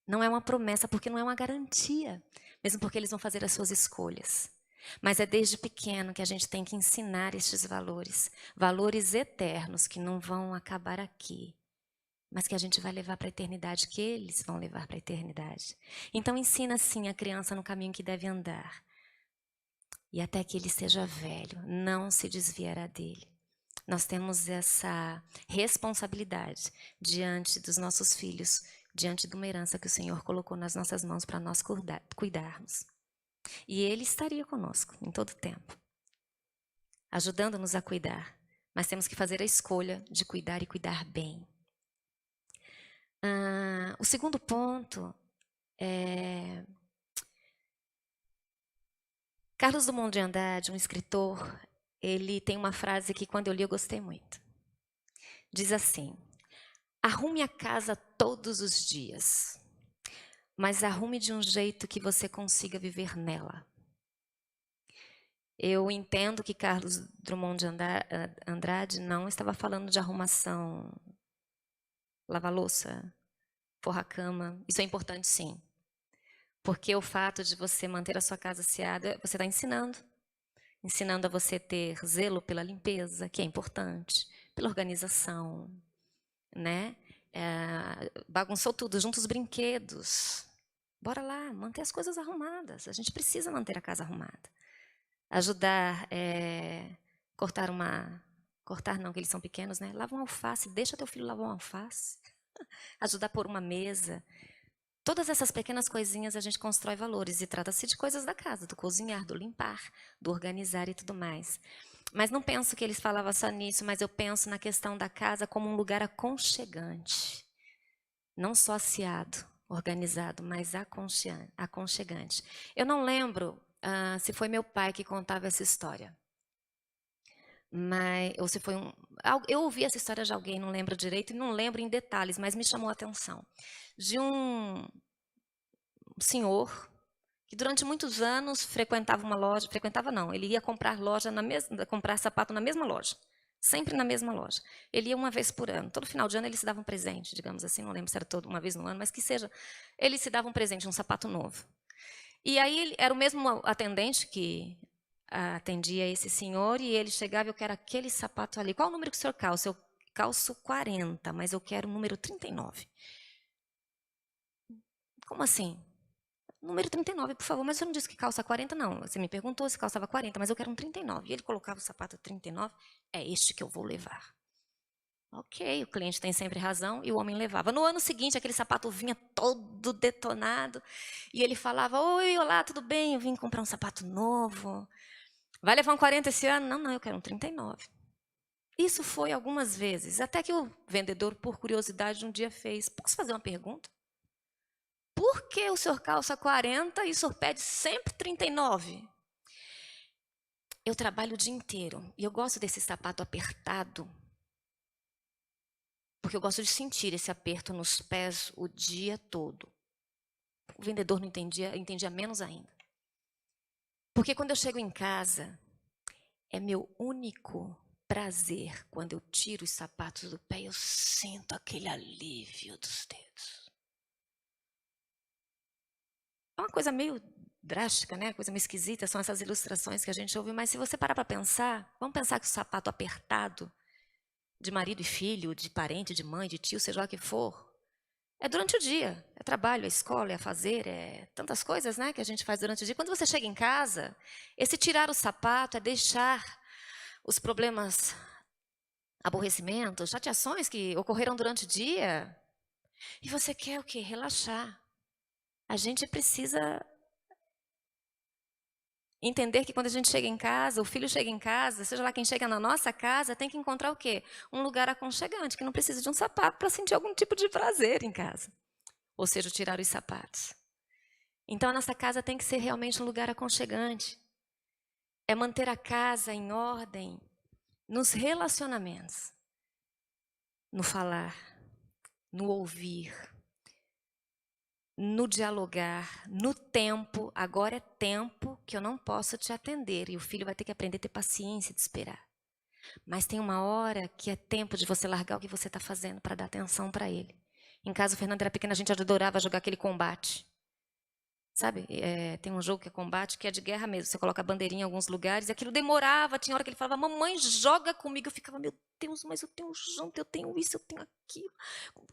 Não é uma promessa, porque não é uma garantia, mesmo porque eles vão fazer as suas escolhas. Mas é desde pequeno que a gente tem que ensinar estes valores, valores eternos que não vão acabar aqui, mas que a gente vai levar para a eternidade, que eles vão levar para a eternidade. Então ensina sim a criança no caminho que deve andar. E até que ele seja velho, não se desviará dele. Nós temos essa responsabilidade diante dos nossos filhos, diante de uma herança que o Senhor colocou nas nossas mãos para nós cuidarmos. E Ele estaria conosco em todo o tempo, ajudando-nos a cuidar. Mas temos que fazer a escolha de cuidar e cuidar bem. O segundo ponto é... Carlos Drummond de Andrade, um escritor, ele tem uma frase que quando eu li eu gostei muito. Diz assim: arrume a casa todos os dias, mas arrume de um jeito que você consiga viver nela. Eu entendo que Carlos Drummond de Andrade não estava falando de arrumação, lavar louça, forrar a cama. Isso é importante, sim. Porque o fato de você manter a sua casa asseada, você está ensinando a você ter zelo pela limpeza, que é importante, pela organização, né? Bagunçou tudo, junta os brinquedos. Bora lá, manter as coisas arrumadas. A gente precisa manter a casa arrumada. Ajudar, cortar não, que eles são pequenos, né? Lava uma alface, deixa teu filho lavar uma alface. Ajudar a pôr uma mesa. Todas essas pequenas coisinhas a gente constrói valores, e trata-se de coisas da casa, do cozinhar, do limpar, do organizar e tudo mais. Mas não penso que eles falavam só nisso, mas eu penso na questão da casa como um lugar aconchegante. Não só asseado, organizado, mas aconchegante. Eu não lembro se foi meu pai que contava essa história. Ou se foi eu ouvi essa história de alguém, não lembro direito, e não lembro em detalhes, mas me chamou a atenção. De um senhor que durante muitos anos frequentava uma loja, frequentava não, ele ia comprar comprar sapato na mesma loja, sempre na mesma loja. Ele ia uma vez por ano. Todo final de ano ele se dava um presente, digamos assim, não lembro se era uma vez no ano, mas que seja, ele se dava um presente, um sapato novo. E aí ele era o mesmo atendente que atendia esse senhor, e ele chegava: eu quero aquele sapato ali. Qual o número que o senhor calça? Eu calço 40, mas eu quero o número 39. Como assim? Número 39, por favor. Mas você não disse que calça 40, não. Você me perguntou se calçava 40, mas eu quero um 39. E ele colocava o sapato 39. É este que eu vou levar. Ok, o cliente tem sempre razão, e o homem levava. No ano seguinte, aquele sapato vinha todo detonado, e ele falava: oi, olá, tudo bem? Eu vim comprar um sapato novo. Vai levar um 40 esse ano? Não, eu quero um 39. Isso foi algumas vezes, até que o vendedor, por curiosidade, um dia fez: posso fazer uma pergunta? Por que o senhor calça 40 e o senhor pede sempre 39? Eu trabalho o dia inteiro e eu gosto desse sapato apertado, porque eu gosto de sentir esse aperto nos pés o dia todo. O vendedor não entendia menos ainda. Porque quando eu chego em casa, é meu único prazer quando eu tiro os sapatos do pé e eu sinto aquele alívio dos dedos. É uma coisa meio drástica, né? Coisa meio esquisita, são essas ilustrações que a gente ouve, mas se você parar para pensar, vamos pensar que o sapato apertado de marido e filho, de parente, de mãe, de tio, seja lá o que for, é durante o dia, é trabalho, é escola, é fazer, é tantas coisas, né, que a gente faz durante o dia. Quando você chega em casa, esse tirar o sapato é deixar os problemas, aborrecimentos, chateações que ocorreram durante o dia, e você quer o quê? Relaxar. A gente precisa entender que quando a gente chega em casa, o filho chega em casa, seja lá quem chega na nossa casa, tem que encontrar o quê? Um lugar aconchegante, que não precisa de um sapato para sentir algum tipo de prazer em casa. Ou seja, tirar os sapatos. Então, a nossa casa tem que ser realmente um lugar aconchegante. É manter a casa em ordem nos relacionamentos, no falar, no ouvir, no dialogar, no tempo. Agora é tempo que eu não posso te atender, e o filho vai ter que aprender a ter paciência de esperar. Mas tem uma hora que é tempo de você largar o que você está fazendo para dar atenção para ele. Em casa, o Fernando era pequeno, a gente adorava jogar aquele combate. Sabe, tem um jogo que é combate, que é de guerra mesmo. Você coloca a bandeirinha em alguns lugares, e aquilo demorava. Tinha hora que ele falava: mamãe, joga comigo. Eu ficava: meu Deus, mas eu tenho janta, eu tenho isso, eu tenho aquilo.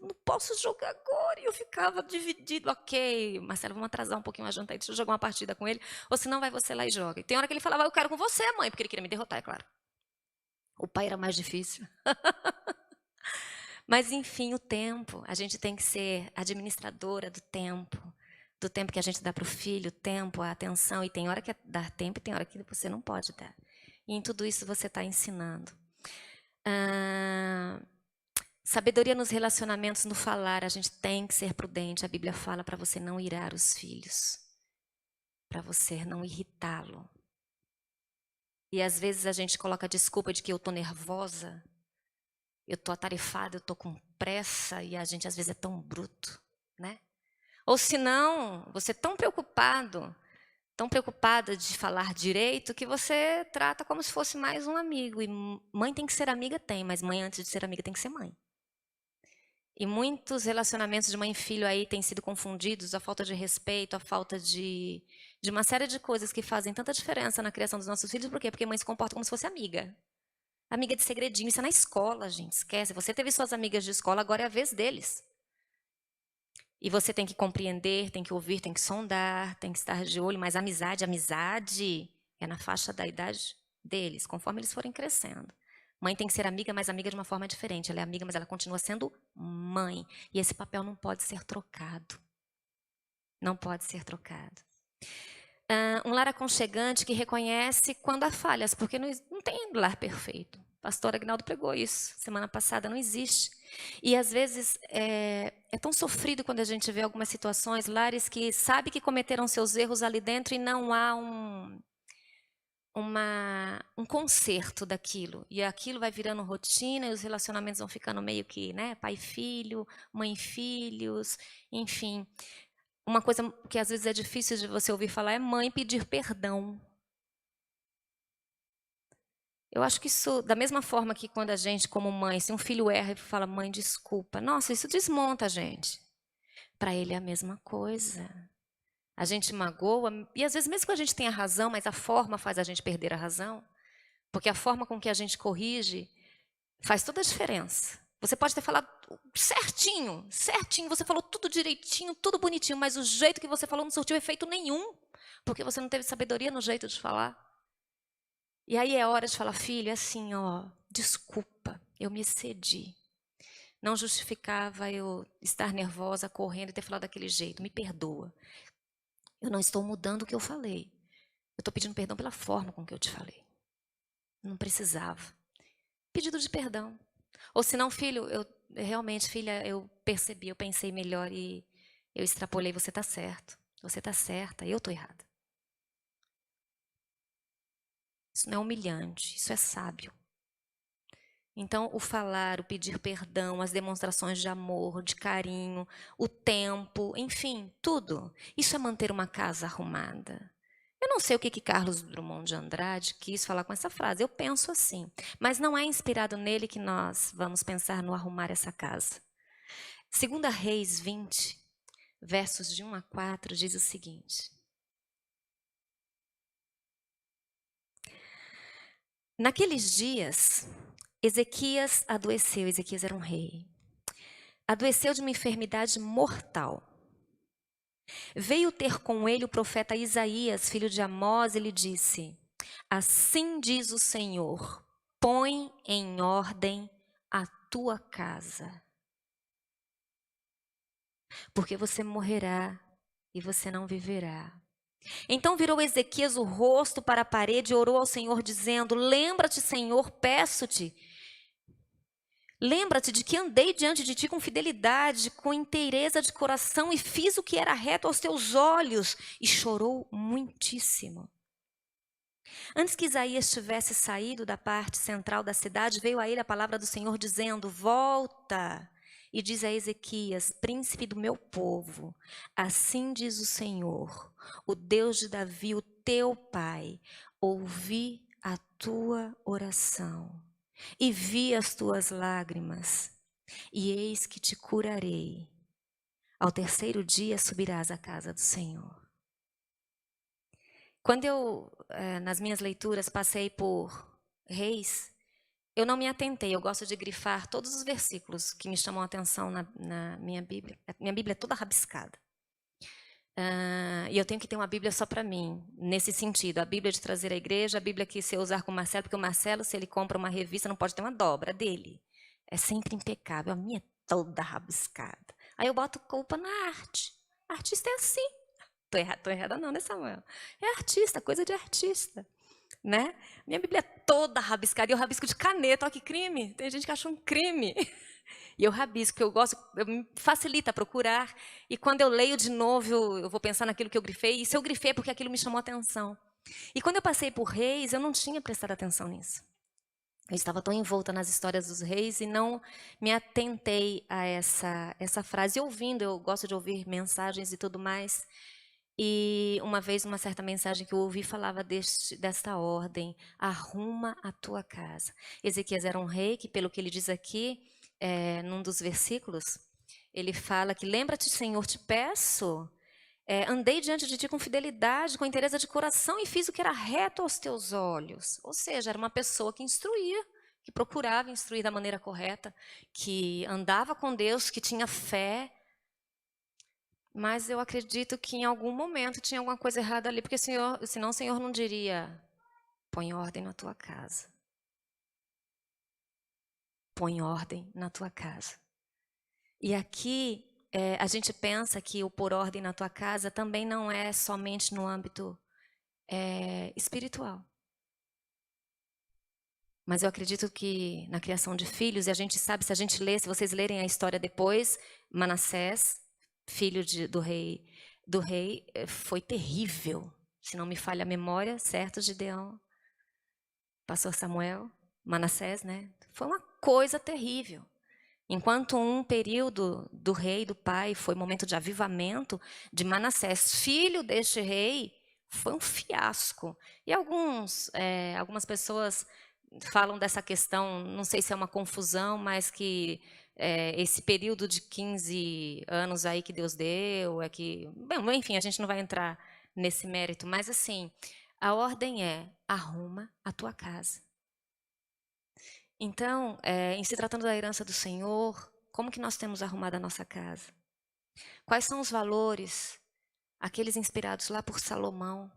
Não posso jogar agora. E eu ficava dividido. Ok, Marcelo, vamos atrasar um pouquinho a janta aí, deixa eu jogar uma partida com ele. Ou senão vai você lá e joga. E tem hora que ele falava: eu quero com você, mãe, porque ele queria me derrotar, é claro. O pai era mais difícil. Mas, enfim, o tempo. A gente tem que ser administradora do tempo que a gente dá para o filho, o tempo, a atenção. E tem hora que é dar tempo e tem hora que você não pode dar. E em tudo isso você está ensinando. Sabedoria nos relacionamentos, no falar. A gente tem que ser prudente. A Bíblia fala para você não irar os filhos, para você não irritá-lo. E às vezes a gente coloca a desculpa de que eu estou nervosa, eu estou atarefada, eu estou com pressa, e a gente às vezes é tão bruto, né? Ou se não, você é tão preocupada de falar direito, que você trata como se fosse mais um amigo. E mãe tem que ser amiga? Tem, mas mãe, antes de ser amiga, tem que ser mãe. E muitos relacionamentos de mãe e filho aí têm sido confundidos, a falta de respeito, a falta de uma série de coisas que fazem tanta diferença na criação dos nossos filhos. Por quê? Porque mãe se comporta como se fosse amiga. Amiga de segredinho, isso é na escola, gente, esquece. Você teve suas amigas de escola, agora é a vez deles. E você tem que compreender, tem que ouvir, tem que sondar, tem que estar de olho. Mas amizade é na faixa da idade deles, conforme eles forem crescendo. Mãe tem que ser amiga, mas amiga de uma forma diferente. Ela é amiga, mas ela continua sendo mãe. E esse papel não pode ser trocado. Não pode ser trocado. Um lar aconchegante que reconhece quando há falhas, porque não tem lar perfeito. O pastor Agnaldo pregou isso semana passada, não existe. E às vezes é tão sofrido quando a gente vê algumas situações, lares que sabe que cometeram seus erros ali dentro e não há um conserto daquilo. E aquilo vai virando rotina e os relacionamentos vão ficando meio que, né, pai e filho, mãe e filhos, enfim. uma coisa que às vezes é difícil de você ouvir falar é mãe pedir perdão. Eu acho que isso, da mesma forma que quando a gente, como mãe, se um filho erra e fala, mãe, desculpa, nossa, isso desmonta a gente. Para ele é a mesma coisa. A gente magoa, e às vezes mesmo que a gente tenha razão, mas a forma faz a gente perder a razão, porque a forma com que a gente corrige faz toda a diferença. Você pode ter falado certinho, certinho, você falou tudo direitinho, tudo bonitinho, mas o jeito que você falou não surtiu efeito nenhum, porque você não teve sabedoria no jeito de falar. E aí é hora de falar, filho, é assim, ó, desculpa, eu me excedi. Não justificava eu estar nervosa, correndo e ter falado daquele jeito, me perdoa. Eu não estou mudando o que eu falei. Eu estou pedindo perdão pela forma com que eu te falei. Não precisava. Pedido de perdão. Ou se não, filho, realmente, filha, eu percebi, eu pensei melhor e eu extrapolei, você está certo. Você está certa, eu estou errada. Isso não é humilhante, isso é sábio. Então, o falar, o pedir perdão, as demonstrações de amor, de carinho, o tempo, enfim, tudo. Isso é manter uma casa arrumada. Eu não sei o que Carlos Drummond de Andrade quis falar com essa frase, eu penso assim. Mas não é inspirado nele que nós vamos pensar no arrumar essa casa. 2 Reis 20, versos de 1 a 4, diz o seguinte. Naqueles dias, Ezequias adoeceu. Ezequias era um rei. Adoeceu de uma enfermidade mortal. Veio ter com ele o profeta Isaías, filho de Amós, e lhe disse: assim diz o Senhor, põe em ordem a tua casa, porque você morrerá e você não viverá. Então virou Ezequias o rosto para a parede e orou ao Senhor, dizendo: lembra-te, Senhor, peço-te. Lembra-te de que andei diante de ti com fidelidade, com inteireza de coração, e fiz o que era reto aos teus olhos. E chorou muitíssimo. Antes que Isaías tivesse saído da parte central da cidade, veio a ele a palavra do Senhor, dizendo: volta e diz a Ezequias, príncipe do meu povo, assim diz o Senhor, o Deus de Davi, o teu pai, ouvi a tua oração e vi as tuas lágrimas, e eis que te curarei. Ao terceiro dia subirás à casa do Senhor. Quando eu, nas minhas leituras, passei por Reis, eu não me atentei, eu gosto de grifar todos os versículos que me chamam a atenção na minha Bíblia. A minha Bíblia é toda rabiscada. E eu tenho que ter uma Bíblia só para mim, nesse sentido. A Bíblia de trazer à igreja, a Bíblia que se eu usar com o Marcelo, porque o Marcelo, se ele compra uma revista, não pode ter uma dobra dele. É sempre impecável, a minha é toda rabiscada. Aí eu boto culpa na arte. Artista é assim. Tô errada não, né, Samuel? É artista, coisa de artista. Né? Minha Bíblia é toda rabiscada, e eu rabisco de caneta, olha que crime. Tem gente que acha um crime. E eu rabisco, eu gosto, me facilita procurar. E quando eu leio de novo, eu vou pensar naquilo que eu grifei. E se eu grifei é porque aquilo me chamou a atenção. E quando eu passei por Reis, eu não tinha prestado atenção nisso. Eu estava tão envolta nas histórias dos reis e não me atentei a essa frase. E ouvindo, eu gosto de ouvir mensagens e tudo mais. E uma vez, uma certa mensagem que eu ouvi falava desta ordem: arruma a tua casa. Ezequias era um rei que, pelo que ele diz aqui, num dos versículos, ele fala que lembra-te, Senhor, te peço, andei diante de ti com fidelidade, com inteireza de coração e fiz o que era reto aos teus olhos. Ou seja, era uma pessoa que instruía, que procurava instruir da maneira correta, que andava com Deus, que tinha fé. Mas eu acredito que em algum momento tinha alguma coisa errada ali, porque senão o Senhor não diria: põe ordem na tua casa. Põe ordem na tua casa. E aqui a gente pensa que o pôr ordem na tua casa também não é somente no âmbito espiritual. Mas eu acredito que na criação de filhos, e a gente sabe, se a gente lê, se vocês lerem a história depois, Manassés, filho do rei, foi terrível. Se não me falha a memória, certo, Gideão? Pastor Samuel, Manassés, né? Foi uma coisa terrível. Enquanto um período do rei, do pai, foi momento de avivamento de Manassés, filho deste rei, foi um fiasco. E algumas pessoas falam dessa questão, não sei se é uma confusão, mas que esse período de 15 anos aí que Deus deu, bom, enfim, a gente não vai entrar nesse mérito, mas assim, a ordem é: arruma a tua casa. Então, em se tratando da herança do Senhor, como que nós temos arrumado a nossa casa? Quais são os valores, aqueles inspirados lá por Salomão?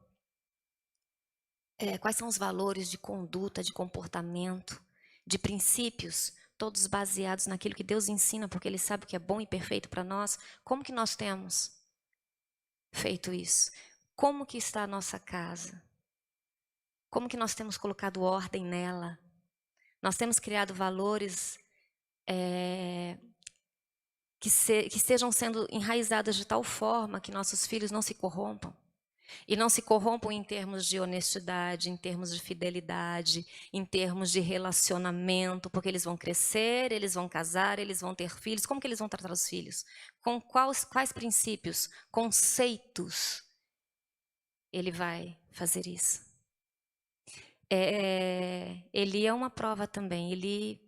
Quais são os valores de conduta, de comportamento, de princípios, todos baseados naquilo que Deus ensina, porque Ele sabe o que é bom e perfeito para nós? Como que nós temos feito isso? Como que está a nossa casa? Como que nós temos colocado ordem nela? Nós temos criado valores que estejam sendo enraizados de tal forma que nossos filhos não se corrompam. E não se corrompam em termos de honestidade, em termos de fidelidade, em termos de relacionamento, porque eles vão crescer, eles vão casar, eles vão ter filhos. Como que eles vão tratar os filhos? Com quais princípios, conceitos ele vai fazer isso? Eli é uma prova também. Eli,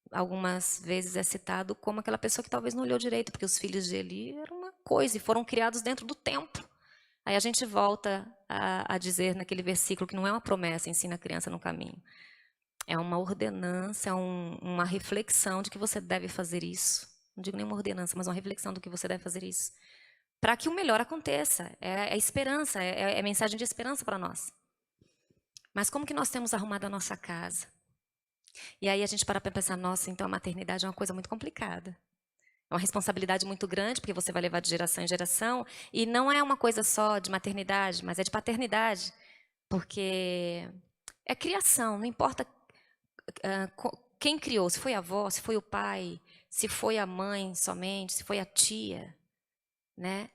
algumas vezes, é citado como aquela pessoa que talvez não olhou direito, porque os filhos de Eli eram uma coisa e foram criados dentro do templo. Aí a gente volta a dizer naquele versículo que não é uma promessa, ensina a criança no caminho. É uma ordenança, é uma reflexão de que você deve fazer isso. Não digo nem uma ordenança, mas uma reflexão do que você deve fazer isso. Para que o melhor aconteça. É esperança, é mensagem de esperança para nós. Mas como que nós temos arrumado a nossa casa? E aí a gente para pensar, nossa, então a maternidade é uma coisa muito complicada. É uma responsabilidade muito grande, porque você vai levar de geração em geração. E não é uma coisa só de maternidade, mas é de paternidade. Porque é criação, não importa quem criou, se foi a avó, se foi o pai, se foi a mãe somente, se foi a tia, né?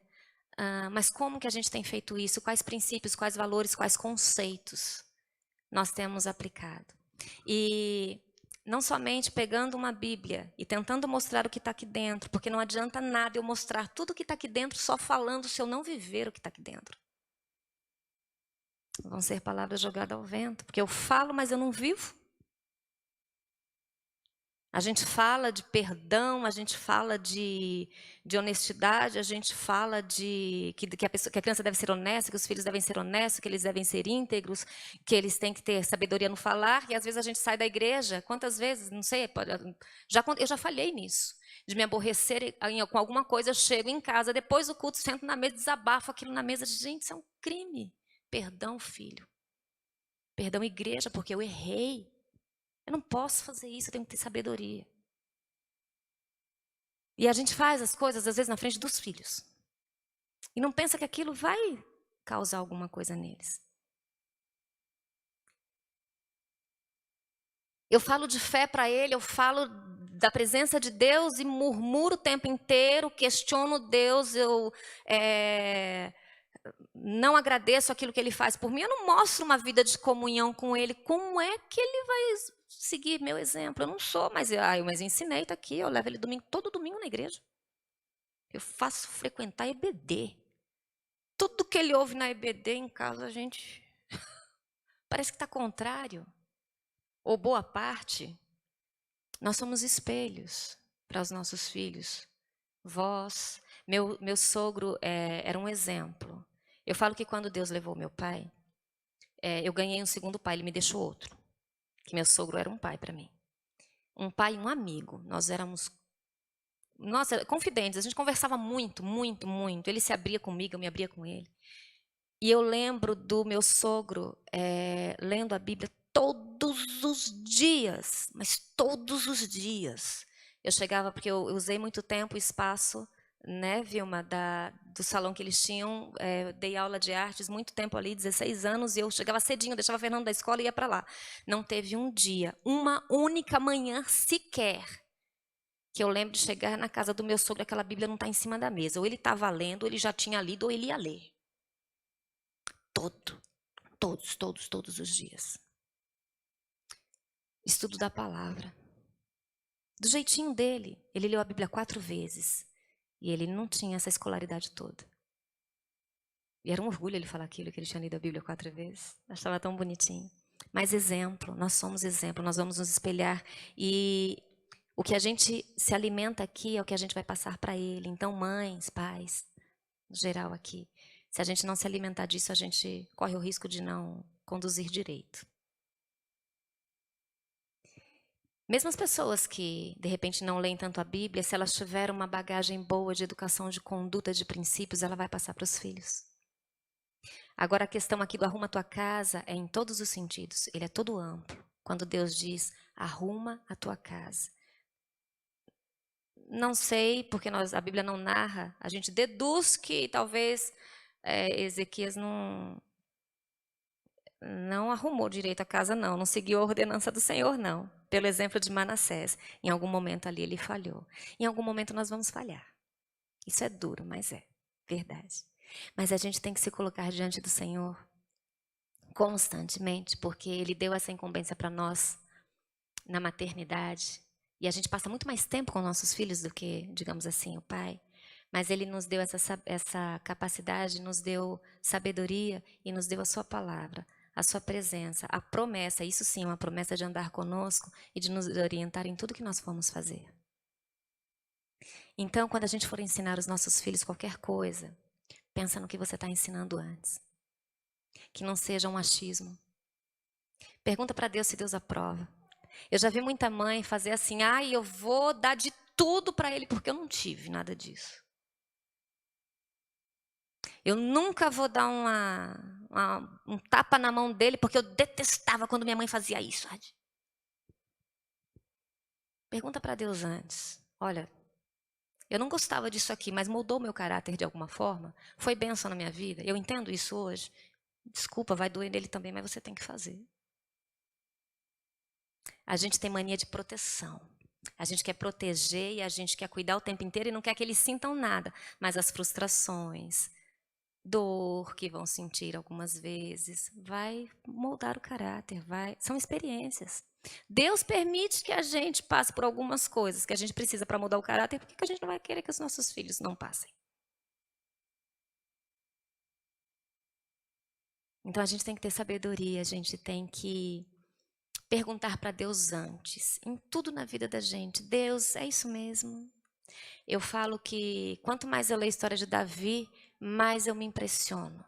Mas como que a gente tem feito isso? Quais princípios, quais valores, quais conceitos nós temos aplicado? E não somente pegando uma Bíblia e tentando mostrar o que está aqui dentro, porque não adianta nada eu mostrar tudo o que está aqui dentro só falando se eu não viver o que está aqui dentro. Vão ser palavras jogadas ao vento, porque eu falo, mas eu não vivo. A gente fala de perdão, a gente fala de honestidade, a gente fala que a criança deve ser honesta, que os filhos devem ser honestos, que eles devem ser íntegros, que eles têm que ter sabedoria no falar, e às vezes a gente sai da igreja, quantas vezes, não sei, eu já falhei nisso, de me aborrecer com alguma coisa, eu chego em casa, depois do culto, sento na mesa, desabafo aquilo na mesa, gente, isso é um crime. Perdão, filho. Perdão, igreja, porque eu errei. Eu não posso fazer isso, eu tenho que ter sabedoria. E a gente faz as coisas, às vezes, na frente dos filhos. E não pensa que aquilo vai causar alguma coisa neles. Eu falo de fé para ele, eu falo da presença de Deus e murmuro o tempo inteiro, questiono Deus, eu não agradeço aquilo que ele faz por mim, eu não mostro uma vida de comunhão com ele. Como é que ele vai seguir meu exemplo? Eu não sou, mas eu ensinei, está aqui, eu levo ele todo domingo na igreja. Eu faço frequentar EBD. Tudo que ele ouve na EBD em casa, a gente parece que está contrário. Ou boa parte. Nós somos espelhos para os nossos filhos. Vós, meu sogro era um exemplo. Eu falo que quando Deus levou meu pai, eu ganhei um segundo pai, ele me deixou outro. Que meu sogro era um pai para mim. Um pai e um amigo. Nós éramos, confidentes. A gente conversava muito, muito, muito. Ele se abria comigo, eu me abria com ele. E eu lembro do meu sogro lendo a Bíblia todos os dias. Mas todos os dias. Eu chegava, porque eu usei muito tempo o espaço, né, Vilma, do salão que eles tinham, dei aula de artes muito tempo ali, 16 anos, e eu chegava cedinho, deixava a Fernanda da escola e ia para lá. Não teve um dia, uma única manhã sequer, que eu lembro de chegar na casa do meu sogro, aquela Bíblia não está em cima da mesa. Ou ele estava lendo, ou ele já tinha lido, ou ele ia ler. Todos os dias. Estudo da palavra. Do jeitinho dele. Ele leu a Bíblia 4 vezes. E ele não tinha essa escolaridade toda. E era um orgulho ele falar aquilo, que ele tinha lido a Bíblia 4 vezes. Achava tão bonitinho. Mas exemplo, nós somos exemplo, nós vamos nos espelhar. E o que a gente se alimenta aqui é o que a gente vai passar para ele. Então, mães, pais, no geral aqui, se a gente não se alimentar disso, a gente corre o risco de não conduzir direito. Mesmo as pessoas que, de repente, não leem tanto a Bíblia, se elas tiverem uma bagagem boa de educação, de conduta, de princípios, ela vai passar para os filhos. Agora, a questão aqui do arruma a tua casa é em todos os sentidos. Ele é todo amplo. Quando Deus diz, arruma a tua casa. Não sei, porque a Bíblia não narra. A gente deduz que talvez Ezequias não arrumou direito a casa, não seguiu a ordenança do Senhor, não. Pelo exemplo de Manassés, em algum momento ali ele falhou. Em algum momento nós vamos falhar. Isso é duro, mas é verdade. Mas a gente tem que se colocar diante do Senhor constantemente, porque Ele deu essa incumbência para nós na maternidade. E a gente passa muito mais tempo com nossos filhos do que, digamos assim, o pai. Mas Ele nos deu essa capacidade, nos deu sabedoria e nos deu a sua palavra, a sua presença, a promessa, isso sim, uma promessa de andar conosco e de nos orientar em tudo que nós formos fazer. Então, quando a gente for ensinar os nossos filhos qualquer coisa, pensa no que você está ensinando antes. Que não seja um achismo. Pergunta para Deus se Deus aprova. Eu já vi muita mãe fazer assim, eu vou dar de tudo para ele, porque eu não tive nada disso. Eu nunca vou dar um tapa na mão dele, porque eu detestava quando minha mãe fazia isso. Pergunta para Deus antes. Olha, eu não gostava disso aqui, mas moldou meu caráter de alguma forma. Foi bênção na minha vida. Eu entendo isso hoje. Desculpa, vai doer nele também, mas você tem que fazer. A gente tem mania de proteção. A gente quer proteger e a gente quer cuidar o tempo inteiro e não quer que eles sintam nada. Mas as frustrações, dor que vão sentir algumas vezes, vai moldar o caráter, são experiências. Deus permite que a gente passe por algumas coisas que a gente precisa para mudar o caráter, por que a gente não vai querer que os nossos filhos não passem? Então a gente tem que ter sabedoria, a gente tem que perguntar para Deus antes, em tudo na vida da gente. Deus, é isso mesmo? Eu falo que quanto mais eu leio a história de Davi, mais eu me impressiono.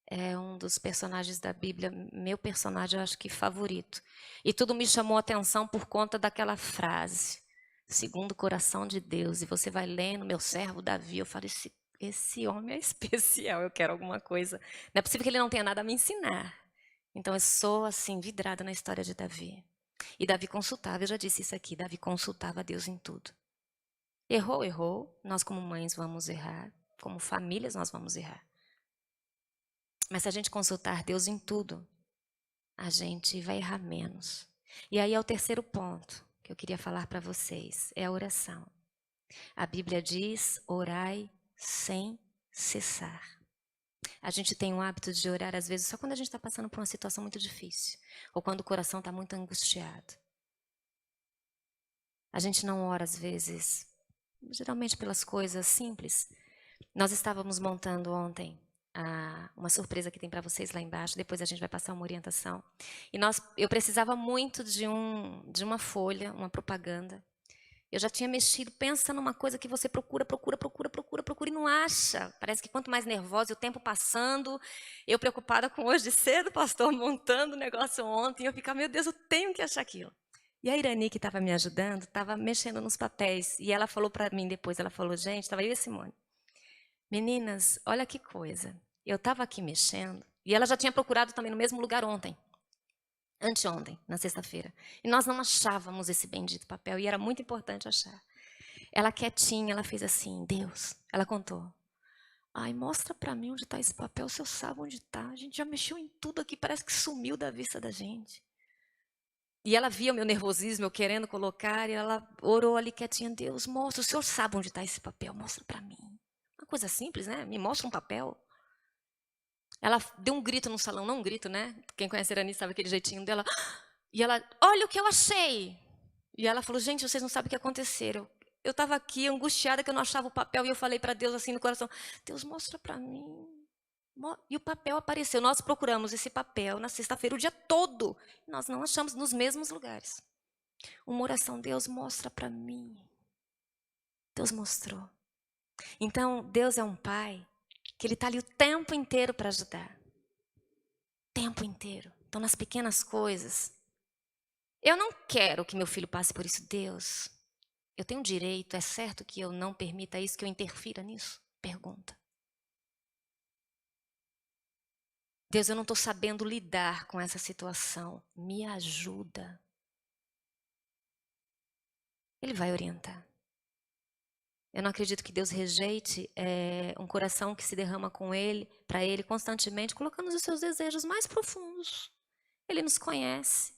É um dos personagens da Bíblia, meu personagem, eu acho que favorito. E tudo me chamou a atenção por conta daquela frase, segundo o coração de Deus. E você vai lendo, meu servo Davi, eu falo, esse homem é especial, eu quero alguma coisa. Não é possível que ele não tenha nada a me ensinar. Então eu sou assim, vidrada na história de Davi. E Davi consultava, eu já disse isso aqui, Davi consultava a Deus em tudo. Errou, nós como mães vamos errar, como famílias nós vamos errar. Mas se a gente consultar Deus em tudo, a gente vai errar menos. E aí é o terceiro ponto que eu queria falar para vocês, é a oração. A Bíblia diz, orai sem cessar. A gente tem o hábito de orar, às vezes, só quando a gente está passando por uma situação muito difícil. Ou quando o coração está muito angustiado. A gente não ora, às vezes, geralmente pelas coisas simples. Nós estávamos montando ontem uma surpresa que tem para vocês lá embaixo. Depois a gente vai passar uma orientação. E eu precisava muito de uma folha, uma propaganda. Eu já tinha mexido, pensa numa coisa que você procura e não acha. Parece que quanto mais nervosa, e o tempo passando, eu preocupada com hoje de cedo, pastor, montando o negócio ontem, eu ficava, meu Deus, eu tenho que achar aquilo. E a Irani, que estava me ajudando, estava mexendo nos papéis, e ela falou para mim depois, ela falou, gente, estava eu e a Simone. Meninas, olha que coisa, eu estava aqui mexendo, e ela já tinha procurado também no mesmo lugar ontem. Anteontem, na sexta-feira. E nós não achávamos esse bendito papel, e era muito importante achar. Ela quietinha, ela fez assim, Deus, ela contou. Mostra para mim onde está esse papel, se eu sabe onde está. A gente já mexeu em tudo aqui, parece que sumiu da vista da gente. E ela via o meu nervosismo, eu querendo colocar, e ela orou ali quietinha, Deus, mostra, o senhor sabe onde está esse papel, mostra para mim. Uma coisa simples, né? Me mostra um papel. Ela deu um grito no salão, não um grito, né? Quem conhece a Irani sabe aquele jeitinho dela. E ela, olha o que eu achei. E ela falou, gente, vocês não sabem o que aconteceu. Eu estava aqui angustiada que eu não achava o papel e eu falei para Deus assim no coração, Deus, mostra para mim. E o papel apareceu. Nós procuramos esse papel na sexta-feira o dia todo. Nós não achamos nos mesmos lugares. Uma oração, Deus, mostra para mim. Deus mostrou. Então, Deus é um pai que Ele está ali o tempo inteiro para ajudar. O tempo inteiro. Então, nas pequenas coisas. Eu não quero que meu filho passe por isso. Deus, eu tenho direito, é certo que eu não permita isso, que eu interfira nisso? Pergunta. Deus, eu não estou sabendo lidar com essa situação. Me ajuda. Ele vai orientar. Eu não acredito que Deus rejeite um coração que se derrama com Ele, para Ele constantemente, colocando os seus desejos mais profundos. Ele nos conhece.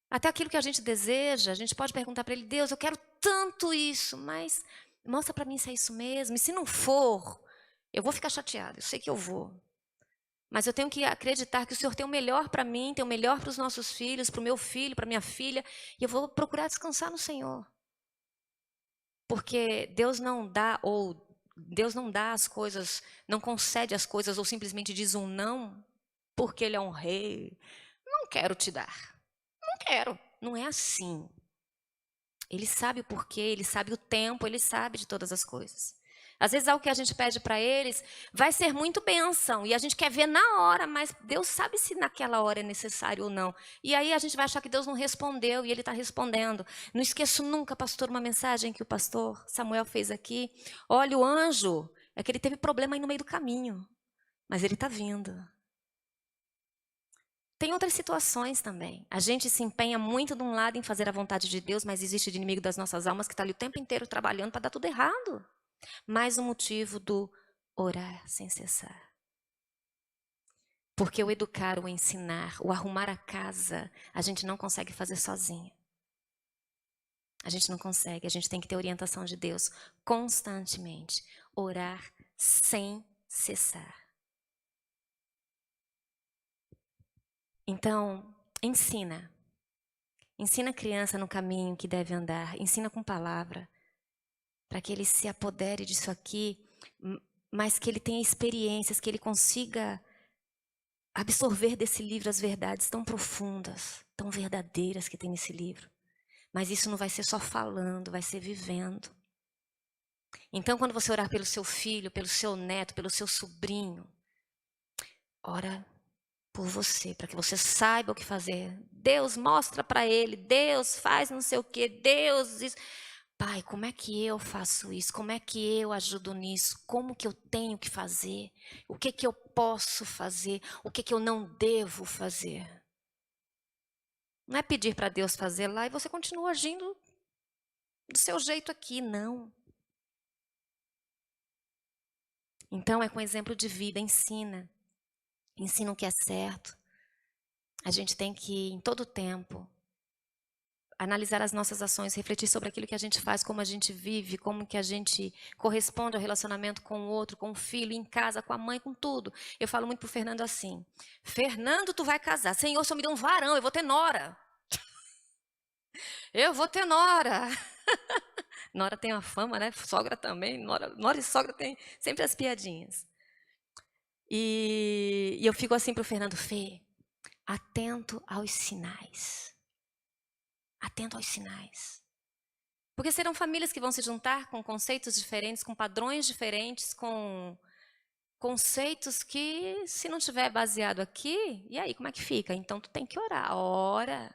Até aquilo que a gente deseja, a gente pode perguntar para Ele, Deus, eu quero tanto isso, mas mostra para mim se é isso mesmo. E se não for, eu vou ficar chateada, eu sei que eu vou. Mas eu tenho que acreditar que o Senhor tem o melhor para mim, tem o melhor para os nossos filhos, para o meu filho, para a minha filha, e eu vou procurar descansar no Senhor. Porque Deus não dá as coisas, não concede as coisas ou simplesmente diz um não, porque Ele é um rei. Não quero te dar. Não quero. Não é assim. Ele sabe o porquê, Ele sabe o tempo, Ele sabe de todas as coisas. Às vezes algo que a gente pede para eles vai ser muito bênção e a gente quer ver na hora, mas Deus sabe se naquela hora é necessário ou não. E aí a gente vai achar que Deus não respondeu e Ele está respondendo. Não esqueço nunca, pastor, uma mensagem que o pastor Samuel fez aqui. Olha, o anjo, é que ele teve problema aí no meio do caminho, mas ele está vindo. Tem outras situações também. A gente se empenha muito de um lado em fazer a vontade de Deus, mas existe o inimigo das nossas almas que está ali o tempo inteiro trabalhando para dar tudo errado. Mais um motivo do orar sem cessar. Porque o educar, o ensinar, o arrumar a casa, a gente não consegue fazer sozinho. A gente não consegue, a gente tem que ter orientação de Deus constantemente. Orar sem cessar. Então, ensina. Ensina a criança no caminho que deve andar. Ensina com palavra. Para que ele se apodere disso aqui, mas que ele tenha experiências, que ele consiga absorver desse livro as verdades tão profundas, tão verdadeiras que tem nesse livro. Mas isso não vai ser só falando, vai ser vivendo. Então, quando você orar pelo seu filho, pelo seu neto, pelo seu sobrinho, ora por você, para que você saiba o que fazer. Deus mostra para ele, Deus faz não sei o quê, Deus isso. Pai, como é que eu faço isso? Como é que eu ajudo nisso? Como que eu tenho que fazer? O que que eu posso fazer? O que que eu não devo fazer? Não é pedir para Deus fazer lá e você continua agindo do seu jeito aqui, não. Então é com exemplo de vida, ensina. Ensina o que é certo. A gente tem que, em todo tempo, analisar as nossas ações, refletir sobre aquilo que a gente faz, como a gente vive, como que a gente corresponde ao relacionamento com o outro, com o filho, em casa, com a mãe, com tudo. Eu falo muito pro Fernando assim, Fernando, tu vai casar. Senhor, só me dê um varão, eu vou ter nora. Eu vou ter nora. Nora tem uma fama, né? Sogra também. Nora e sogra tem sempre as piadinhas. E eu fico assim pro Fernando, Fê, atento aos sinais. Atento aos sinais. Porque serão famílias que vão se juntar com conceitos diferentes, com padrões diferentes, com conceitos que, se não estiver baseado aqui, e aí, como é que fica? Então, tu tem que orar. Ora.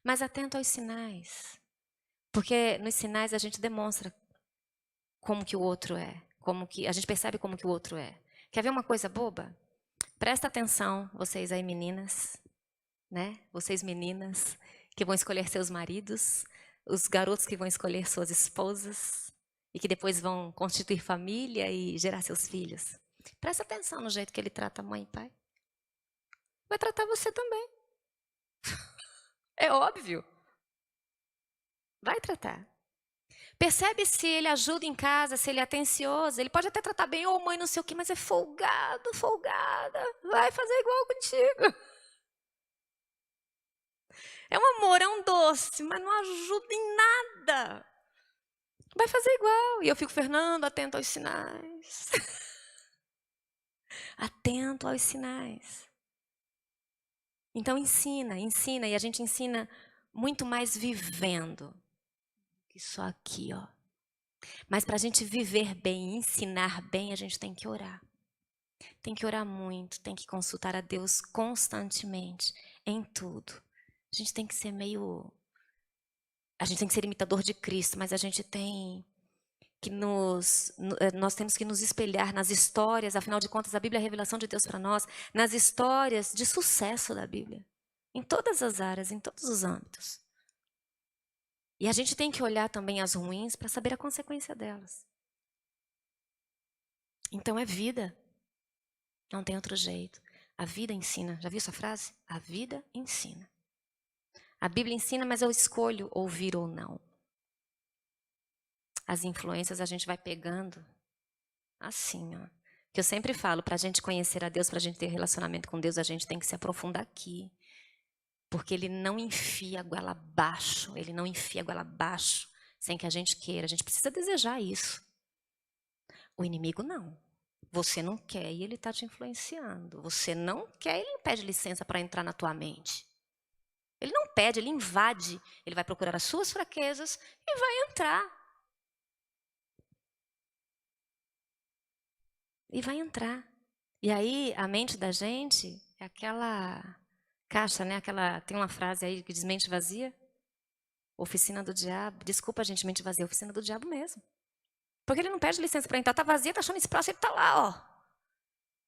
Mas atento aos sinais. Porque nos sinais a gente demonstra como que o outro é. A gente percebe como que o outro é. Quer ver uma coisa boba? Presta atenção, vocês aí meninas, né? Vocês meninas que vão escolher seus maridos, os garotos que vão escolher suas esposas e que depois vão constituir família e gerar seus filhos. Presta atenção no jeito que ele trata a mãe e pai. Vai tratar você também. É óbvio. Vai tratar. Percebe se ele ajuda em casa, se ele é atencioso. Ele pode até tratar bem, ou mãe não sei o quê, mas é folgado, folgada. Vai fazer igual contigo. É um amor, é um doce, mas não ajuda em nada. Vai fazer igual. E eu fico, Fernando, atento aos sinais. Atento aos sinais. Então ensina, e a gente ensina muito mais vivendo que só aqui, ó. Mas para a gente viver bem, ensinar bem, a gente tem que orar. Tem que orar muito, tem que consultar a Deus constantemente, em tudo. A gente tem que ser a gente tem que ser imitador de Cristo, mas a gente tem que nós temos que nos espelhar nas histórias, afinal de contas, a Bíblia é a revelação de Deus para nós, nas histórias de sucesso da Bíblia, em todas as áreas, em todos os âmbitos. E a gente tem que olhar também as ruins para saber a consequência delas. Então é vida. Não tem outro jeito. A vida ensina. Já viu essa frase? A vida ensina. A Bíblia ensina, mas eu escolho ouvir ou não. As influências a gente vai pegando assim, ó. Que eu sempre falo, para a gente conhecer a Deus, para a gente ter relacionamento com Deus, a gente tem que se aprofundar aqui. Porque Ele não enfia a goela abaixo, Ele não enfia a goela abaixo sem que a gente queira. A gente precisa desejar isso. O inimigo não. Você não quer e ele está te influenciando. Você não quer, ele não pede licença para entrar na tua mente. Ele não pede, ele invade. Ele vai procurar as suas fraquezas e vai entrar. E vai entrar. E aí, a mente da gente é aquela caixa, né? Tem uma frase aí que diz mente vazia. Oficina do diabo. Desculpa, gente, mente vazia. Oficina do diabo mesmo. Porque ele não pede licença para entrar. Está vazia, está achando espaço, ele está lá, ó.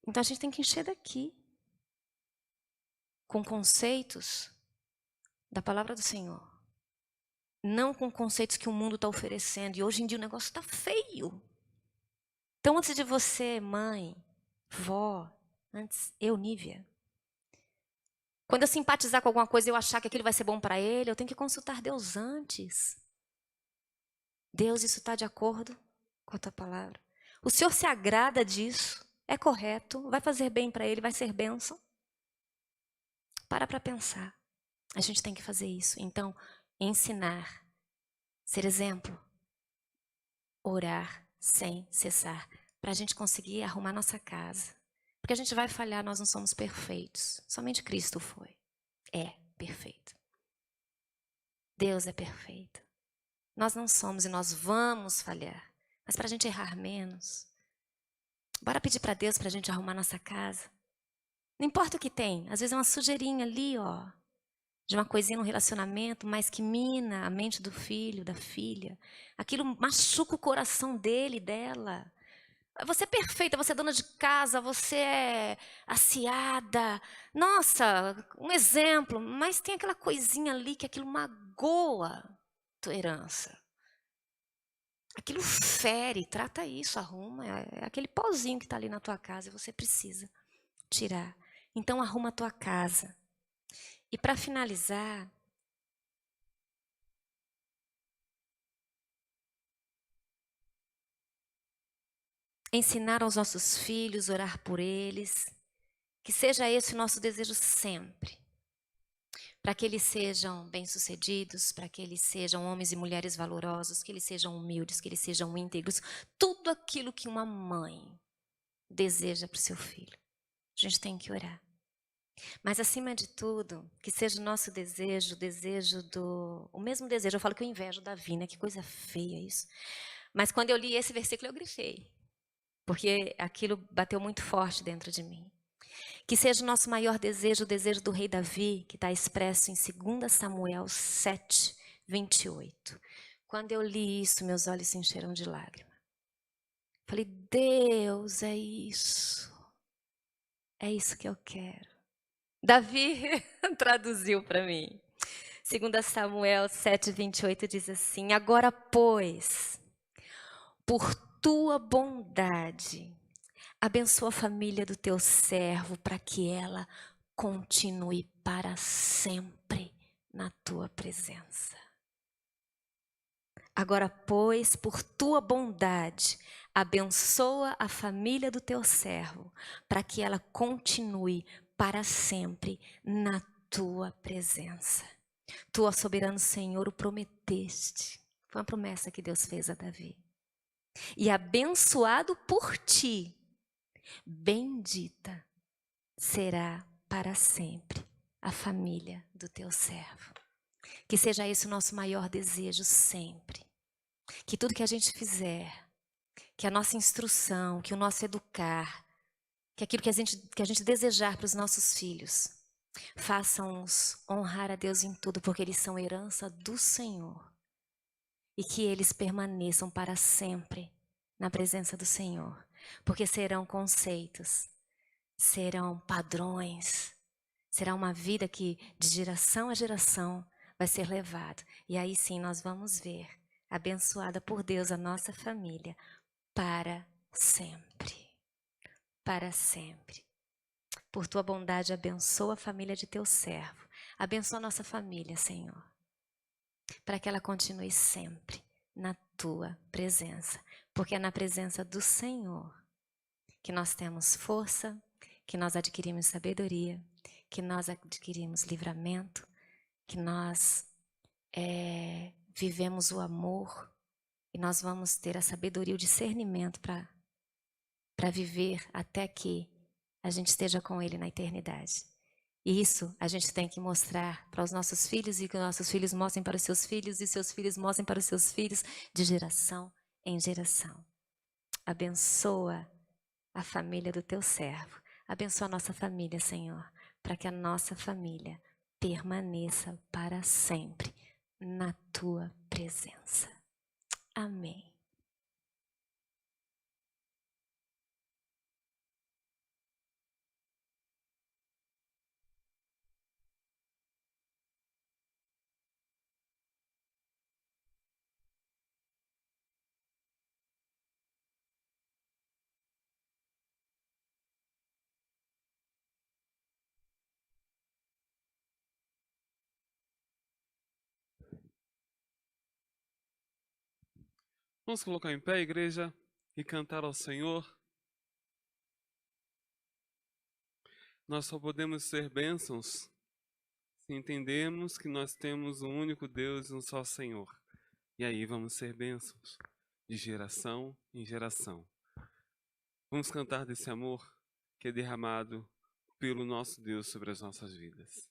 Então a gente tem que encher daqui. Com conceitos da palavra do Senhor. Não com conceitos que o mundo está oferecendo. E hoje em dia o negócio está feio. Então antes de você, mãe, vó, antes eu, Nívia. Quando eu simpatizar com alguma coisa e eu achar que aquilo vai ser bom para ele, eu tenho que consultar Deus antes. Deus, isso está de acordo com a tua palavra? O Senhor se agrada disso? É correto? Vai fazer bem para ele? Vai ser bênção? Para pensar. A gente tem que fazer isso. Então, ensinar, ser exemplo, orar sem cessar, para a gente conseguir arrumar nossa casa. Porque a gente vai falhar, nós não somos perfeitos. Somente Cristo foi. É perfeito. Deus é perfeito. Nós não somos e nós vamos falhar. Mas para a gente errar menos, bora pedir para Deus para a gente arrumar nossa casa. Não importa o que tem, às vezes é uma sujeirinha ali, ó, de uma coisinha no relacionamento, mas que mina a mente do filho, da filha. Aquilo machuca o coração dele, dela. Você é perfeita, você é dona de casa, você é aciada. Nossa, um exemplo, mas tem aquela coisinha ali que aquilo magoa tua herança. Aquilo fere, trata isso, arruma. É aquele pozinho que está ali na tua casa e você precisa tirar. Então, arruma a tua casa. E para finalizar, ensinar aos nossos filhos, orar por eles, que seja esse o nosso desejo sempre. Para que eles sejam bem-sucedidos, para que eles sejam homens e mulheres valorosos, que eles sejam humildes, que eles sejam íntegros. Tudo aquilo que uma mãe deseja para o seu filho. A gente tem que orar. Mas, acima de tudo, que seja o nosso desejo, o mesmo desejo. Eu falo que eu invejo Davi, né? Que coisa feia isso. Mas quando eu li esse versículo, eu grifei. Porque aquilo bateu muito forte dentro de mim. Que seja o nosso maior desejo, o desejo do rei Davi, que está expresso em 2 Samuel 7, 28. Quando eu li isso, meus olhos se encheram de lágrimas. Falei, Deus, é isso. É isso que eu quero. Davi traduziu para mim. 2 Samuel 7, 28 diz assim: agora, pois, por tua bondade, abençoa a família do teu servo para que ela continue para sempre na tua presença. Agora, pois, por tua bondade, abençoa a família do teu servo para que ela continue para sempre na tua presença. Tu, ó soberano Senhor, o prometeste. Foi uma promessa que Deus fez a Davi. E abençoado por ti, bendita será para sempre a família do teu servo. Que seja esse o nosso maior desejo sempre. Que tudo que a gente fizer, que a nossa instrução, que o nosso educar, que aquilo que a gente desejar para os nossos filhos, façam-nos honrar a Deus em tudo, porque eles são herança do Senhor. E que eles permaneçam para sempre na presença do Senhor, porque serão conceitos, serão padrões, será uma vida que de geração a geração vai ser levado. E aí sim nós vamos ver, abençoada por Deus, a nossa família, para sempre. Para sempre. Por tua bondade, abençoa a família de teu servo. Abençoa a nossa família, Senhor, para que ela continue sempre na tua presença. Porque é na presença do Senhor que nós temos força, que nós adquirimos sabedoria, que nós adquirimos livramento, que nós vivemos o amor e nós vamos ter a sabedoria e o discernimento para viver até que a gente esteja com Ele na eternidade. E isso a gente tem que mostrar para os nossos filhos e que os nossos filhos mostrem para os seus filhos e seus filhos mostrem para os seus filhos de geração em geração. Abençoa a família do teu servo. Abençoa a nossa família, Senhor, para que a nossa família permaneça para sempre na tua presença. Amém.
Vamos colocar em pé, igreja, e cantar ao Senhor. Nós só podemos ser bênçãos se entendemos que nós temos um único Deus e um só Senhor. E aí vamos ser bênçãos de geração em geração. Vamos cantar desse amor que é derramado pelo nosso Deus sobre as nossas vidas.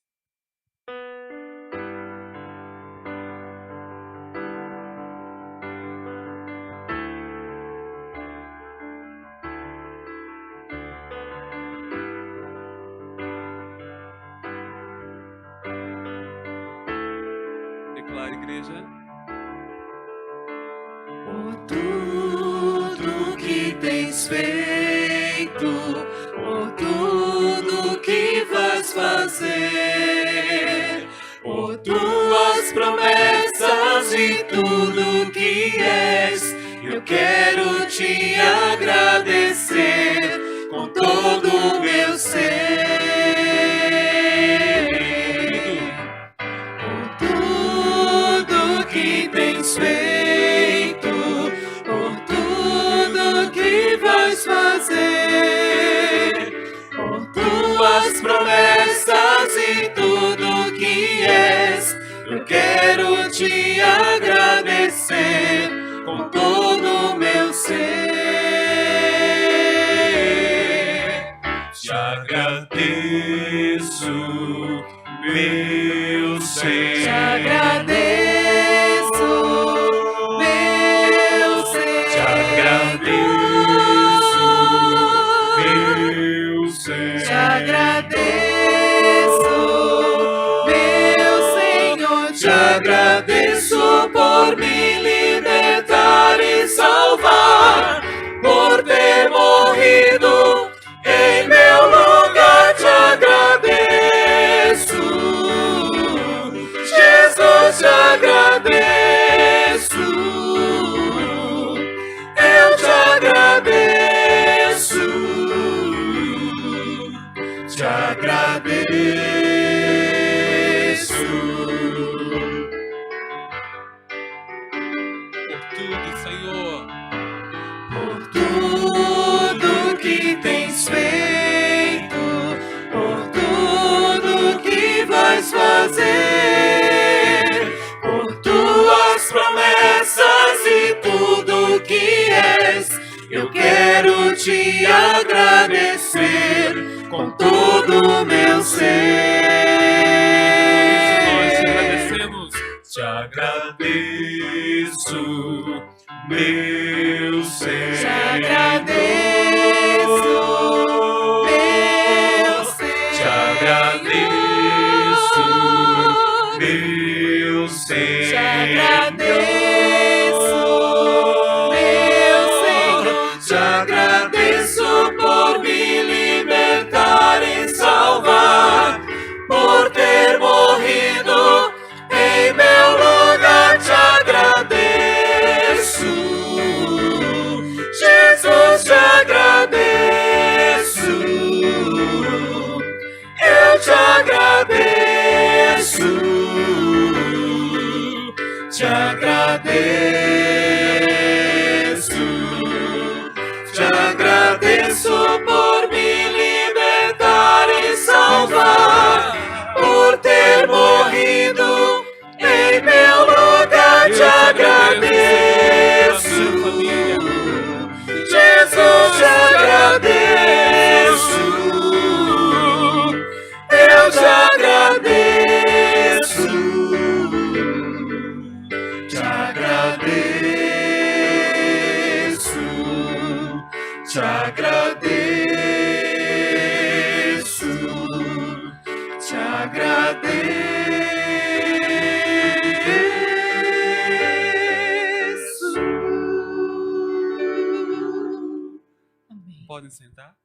Declara, igreja.
Por tudo que tens feito, por tudo que vais fazer, por tuas promessas e tudo que és, eu quero te agradecer com todo o meu ser. Por tudo que tens feito, por tudo que vais fazer, por tuas promessas e tudo que és, eu quero te agradecer com todo o meu ser. Te agradeço, meu Senhor. Te agradeço, meu Senhor. Te agradeço, meu Senhor. Te agradeço, meu Senhor. Te agradeço por me libertar e salvar, por ter morrido em meu lugar. Te agradeço, Jesus, te agradeço, eu te agradeço, te agradeço.
Por tudo, Senhor.
Por tudo que tens feito, por tudo que vais fazer, quero te agradecer com todo o meu ser.
Te agradeço, meu Senhor.
Te agradeço, meu Senhor.
Te agradeço, meu Senhor.
Te agradeço, meu Senhor. Te agradeço por me libertar e salvar, por ter morrido em meu lugar. Te agradeço, Jesus, te agradeço. Eu te agradeço, te agradeço, te agradeço por me libertar e salvar, por ter morrido em meu lugar. Te agradeço, Jesus, te agradeço. Eu te agradeço, te agradeço, te agradeço, te agradeço.
Podem sentar.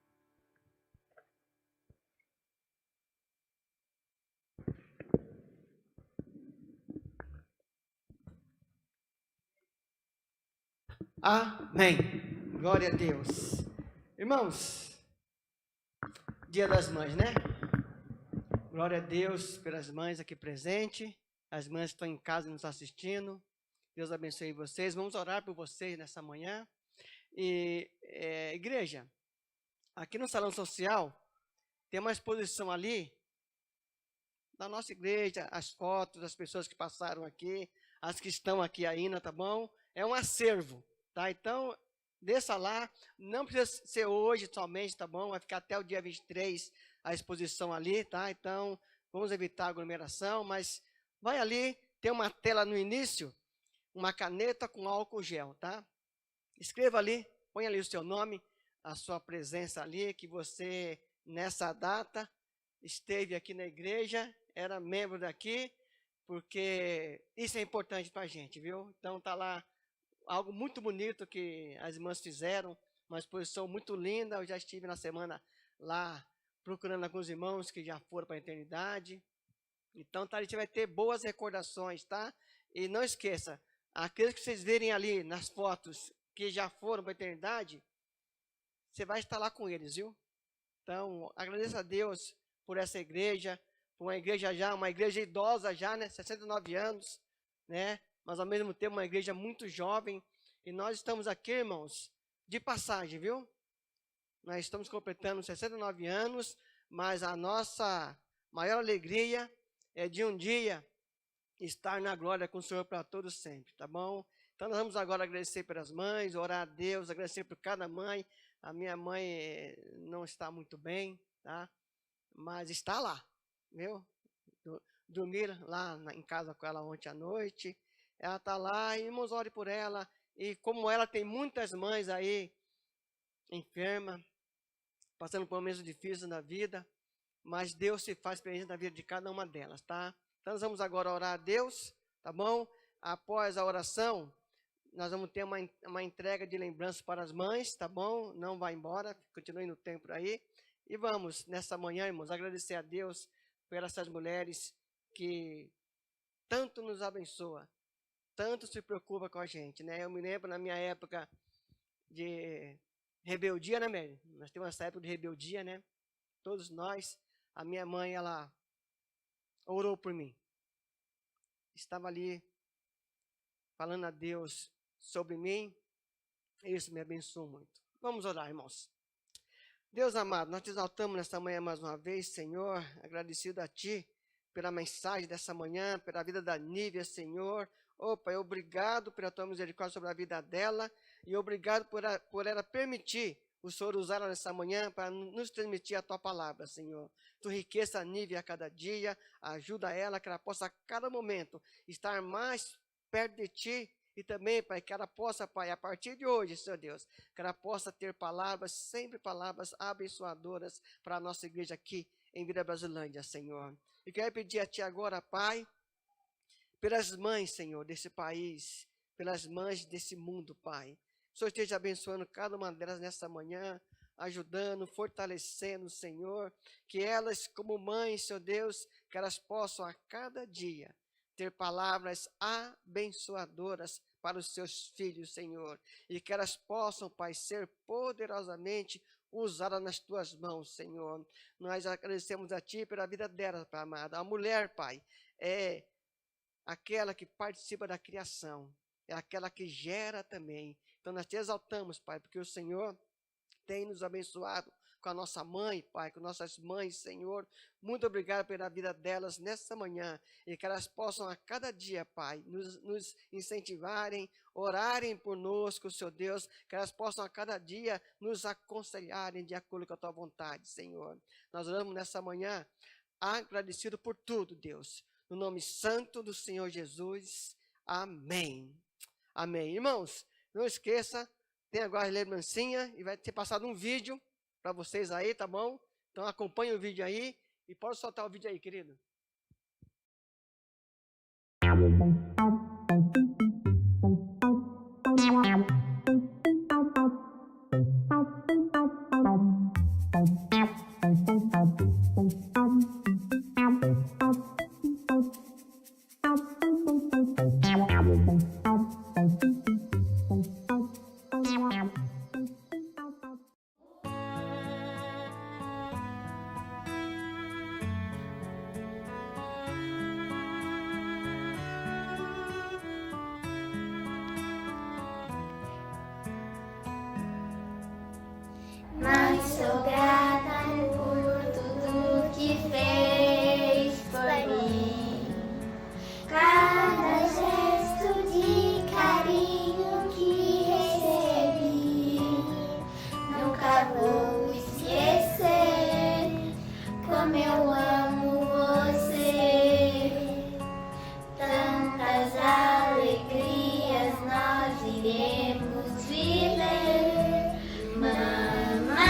Amém. Glória a Deus. Irmãos, Dia das Mães, né? Glória a Deus pelas mães aqui presentes, as mães que estão em casa nos assistindo. Deus abençoe vocês. Vamos orar por vocês nessa manhã. E, igreja, aqui no Salão Social, tem uma exposição ali, da nossa igreja, as fotos das pessoas que passaram aqui, as que estão aqui ainda, tá bom? É um acervo, tá? Então, desça lá, não precisa ser hoje somente, tá bom? Vai ficar até o dia 23 a exposição ali, tá? Então, vamos evitar aglomeração, mas vai ali, tem uma tela no início, uma caneta com álcool gel, tá? Escreva ali, põe ali o seu nome, a sua presença ali, que você, nessa data, esteve aqui na igreja, era membro daqui, porque isso é importante para a gente, viu? Então, tá lá algo muito bonito que as irmãs fizeram, uma exposição muito linda. Eu já estive na semana lá, procurando alguns irmãos que já foram para a eternidade. Então, tá, a gente vai ter boas recordações, tá? E não esqueça, aqueles que vocês verem ali nas fotos que já foram para a eternidade, você vai estar lá com eles, viu? Então, agradeço a Deus por essa igreja, por uma igreja idosa já, né? 69 anos, né? Mas ao mesmo tempo uma igreja muito jovem. E nós estamos aqui, irmãos, de passagem, viu? Nós estamos completando 69 anos, mas a nossa maior alegria é de um dia estar na glória com o Senhor para todos sempre, tá bom? Então nós vamos agora agradecer pelas mães, orar a Deus, agradecer por cada mãe. A minha mãe não está muito bem, tá? Mas está lá, viu? Dormir lá em casa com ela ontem à noite. Ela está lá, e irmãos, ore por ela. E como ela tem muitas mães aí enfermas, passando por momentos difíceis na vida, mas Deus se faz presente na vida de cada uma delas, tá? Então nós vamos agora orar a Deus, tá bom? Após a oração, nós vamos ter uma entrega de lembranças para as mães, tá bom? Não vá embora, continue no templo aí. E vamos, nessa manhã, irmãos, agradecer a Deus por essas mulheres que tanto nos abençoa, tanto se preocupa com a gente, né? Eu me lembro na minha época de rebeldia, né, Mary? Nós temos essa época de rebeldia, né? Todos nós. A minha mãe, ela orou por mim. Estava ali falando a Deus sobre mim. Isso me abençoou muito. Vamos orar, irmãos. Deus amado, nós te exaltamos nesta manhã mais uma vez, Senhor, agradecido a Ti pela mensagem dessa manhã, pela vida da Nívia, Senhor. Pai, obrigado pela Tua misericórdia sobre a vida dela. E obrigado por ela permitir o Senhor usar ela nessa manhã para nos transmitir a tua palavra, Senhor. Tu enriqueça a Nívia a cada dia, ajuda ela, que ela possa a cada momento estar mais perto de ti. E também, Pai, que ela possa, Pai, a partir de hoje, Senhor Deus, que ela possa ter palavras, sempre palavras abençoadoras para a nossa igreja aqui em Vila Brasilândia, Senhor. E quero pedir a Ti agora, Pai, pelas mães, Senhor, desse país, pelas mães desse mundo, Pai. Que o Senhor esteja abençoando cada uma delas nessa manhã, ajudando, fortalecendo, Senhor, que elas, como mães, Senhor Deus, que elas possam a cada dia ter palavras abençoadoras para os seus filhos, Senhor, e que elas possam, Pai, ser poderosamente usadas nas tuas mãos, Senhor. Nós agradecemos a Ti pela vida delas, Pai amado. A mulher, Pai, é aquela que participa da criação, é aquela que gera também. Então nós te exaltamos, Pai, porque o Senhor tem nos abençoado com a nossa mãe, Pai, com nossas mães, Senhor. Muito obrigado pela vida delas nesta manhã, e que elas possam a cada dia, Pai, nos incentivarem, orarem conosco, Senhor Deus, que elas possam a cada dia nos aconselharem de acordo com a Tua vontade, Senhor. Nós oramos nessa manhã, agradecido por tudo, Deus, no nome santo do Senhor Jesus. Amém. Amém. Irmãos, não esqueça, tem agora a lembrancinha e vai ter passado um vídeo para vocês aí, tá bom? Então acompanhe o vídeo aí e pode soltar o vídeo aí, querido.
Mas sou grata por tudo que fez por mim. Cada gesto de carinho que recebi, nunca vou esquecer como eu amo você. Tantas alegrias nós iremos viver. Mamãe,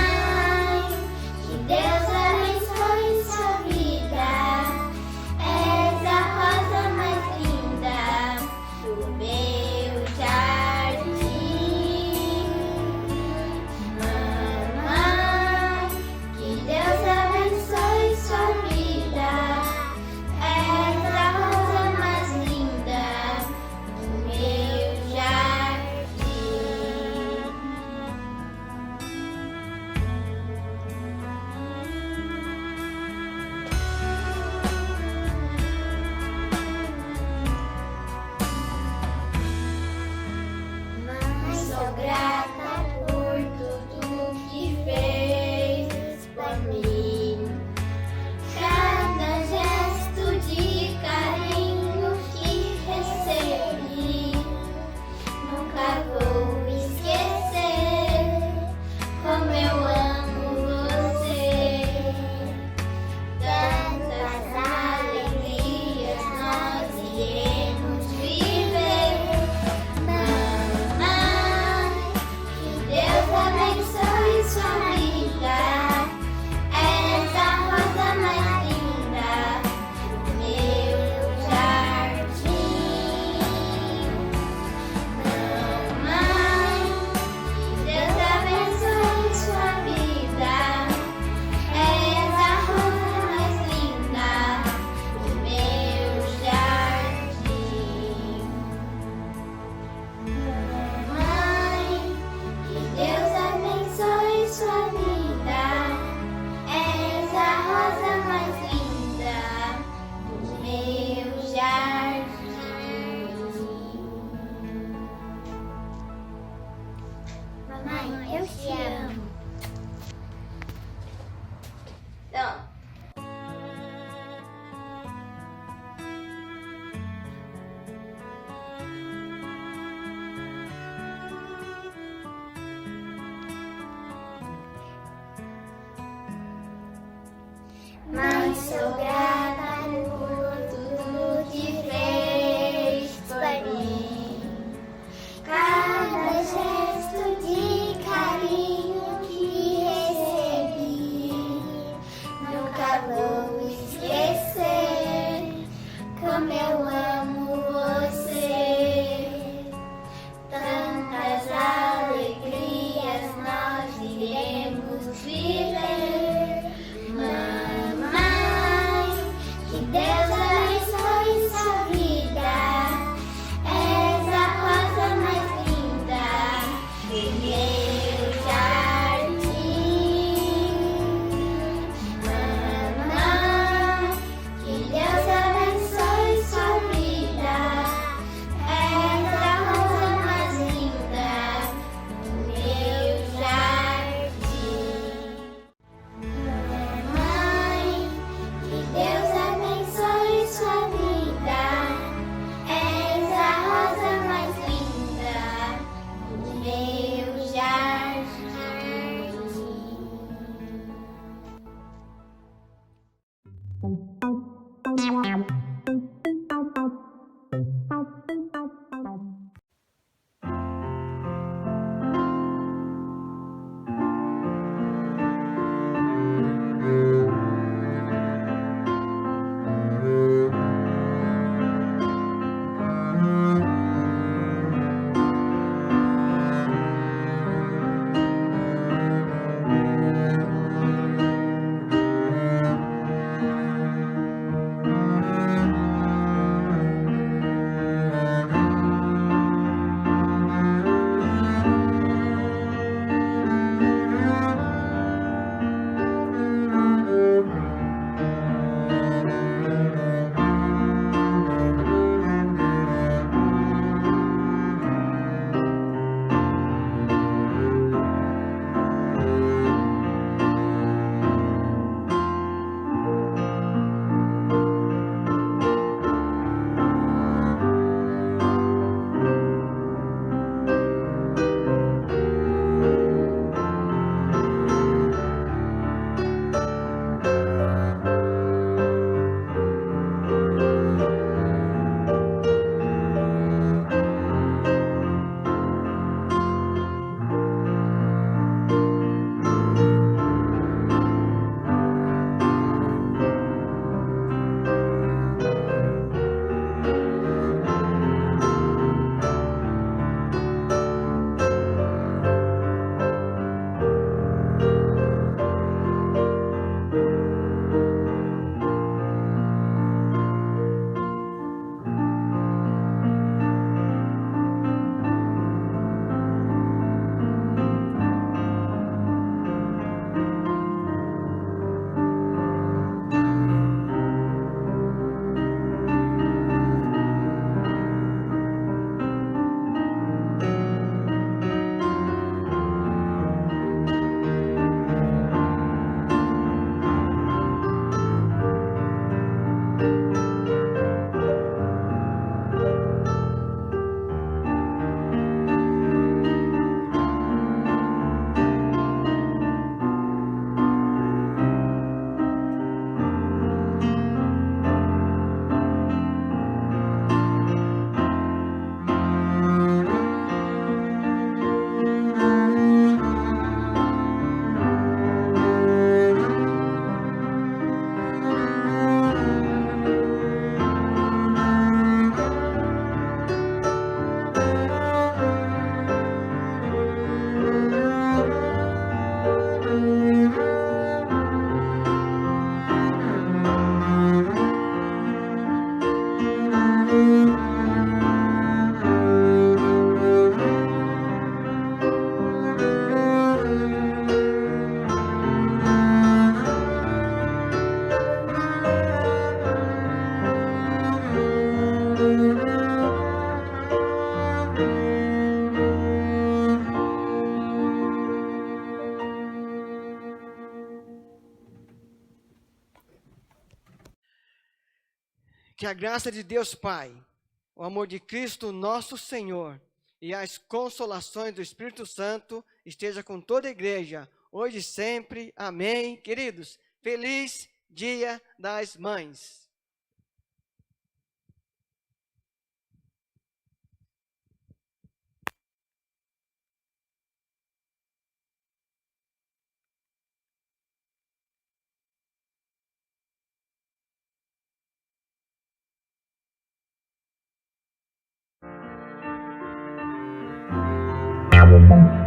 sou grata por tudo que fez por mim. Cada gesto de carinho que recebi, nunca vou esquecer como eu amo você. Tantas alegrias nós iremos viver. Mamãe, que Deus abençoe sua vida. És a rosa mais linda do meu jardim. Mamãe, que Deus abençoe sua vida. És a rosa mais linda do meu jardim. Mamãe, que Deus abençoe sua vida. És a rosa mais linda do meu jardim.
Que a graça de Deus Pai, o amor de Cristo nosso Senhor e as consolações do Espírito Santo esteja com toda a igreja, hoje e sempre. Amém. Queridos, feliz Dia das Mães.
Thank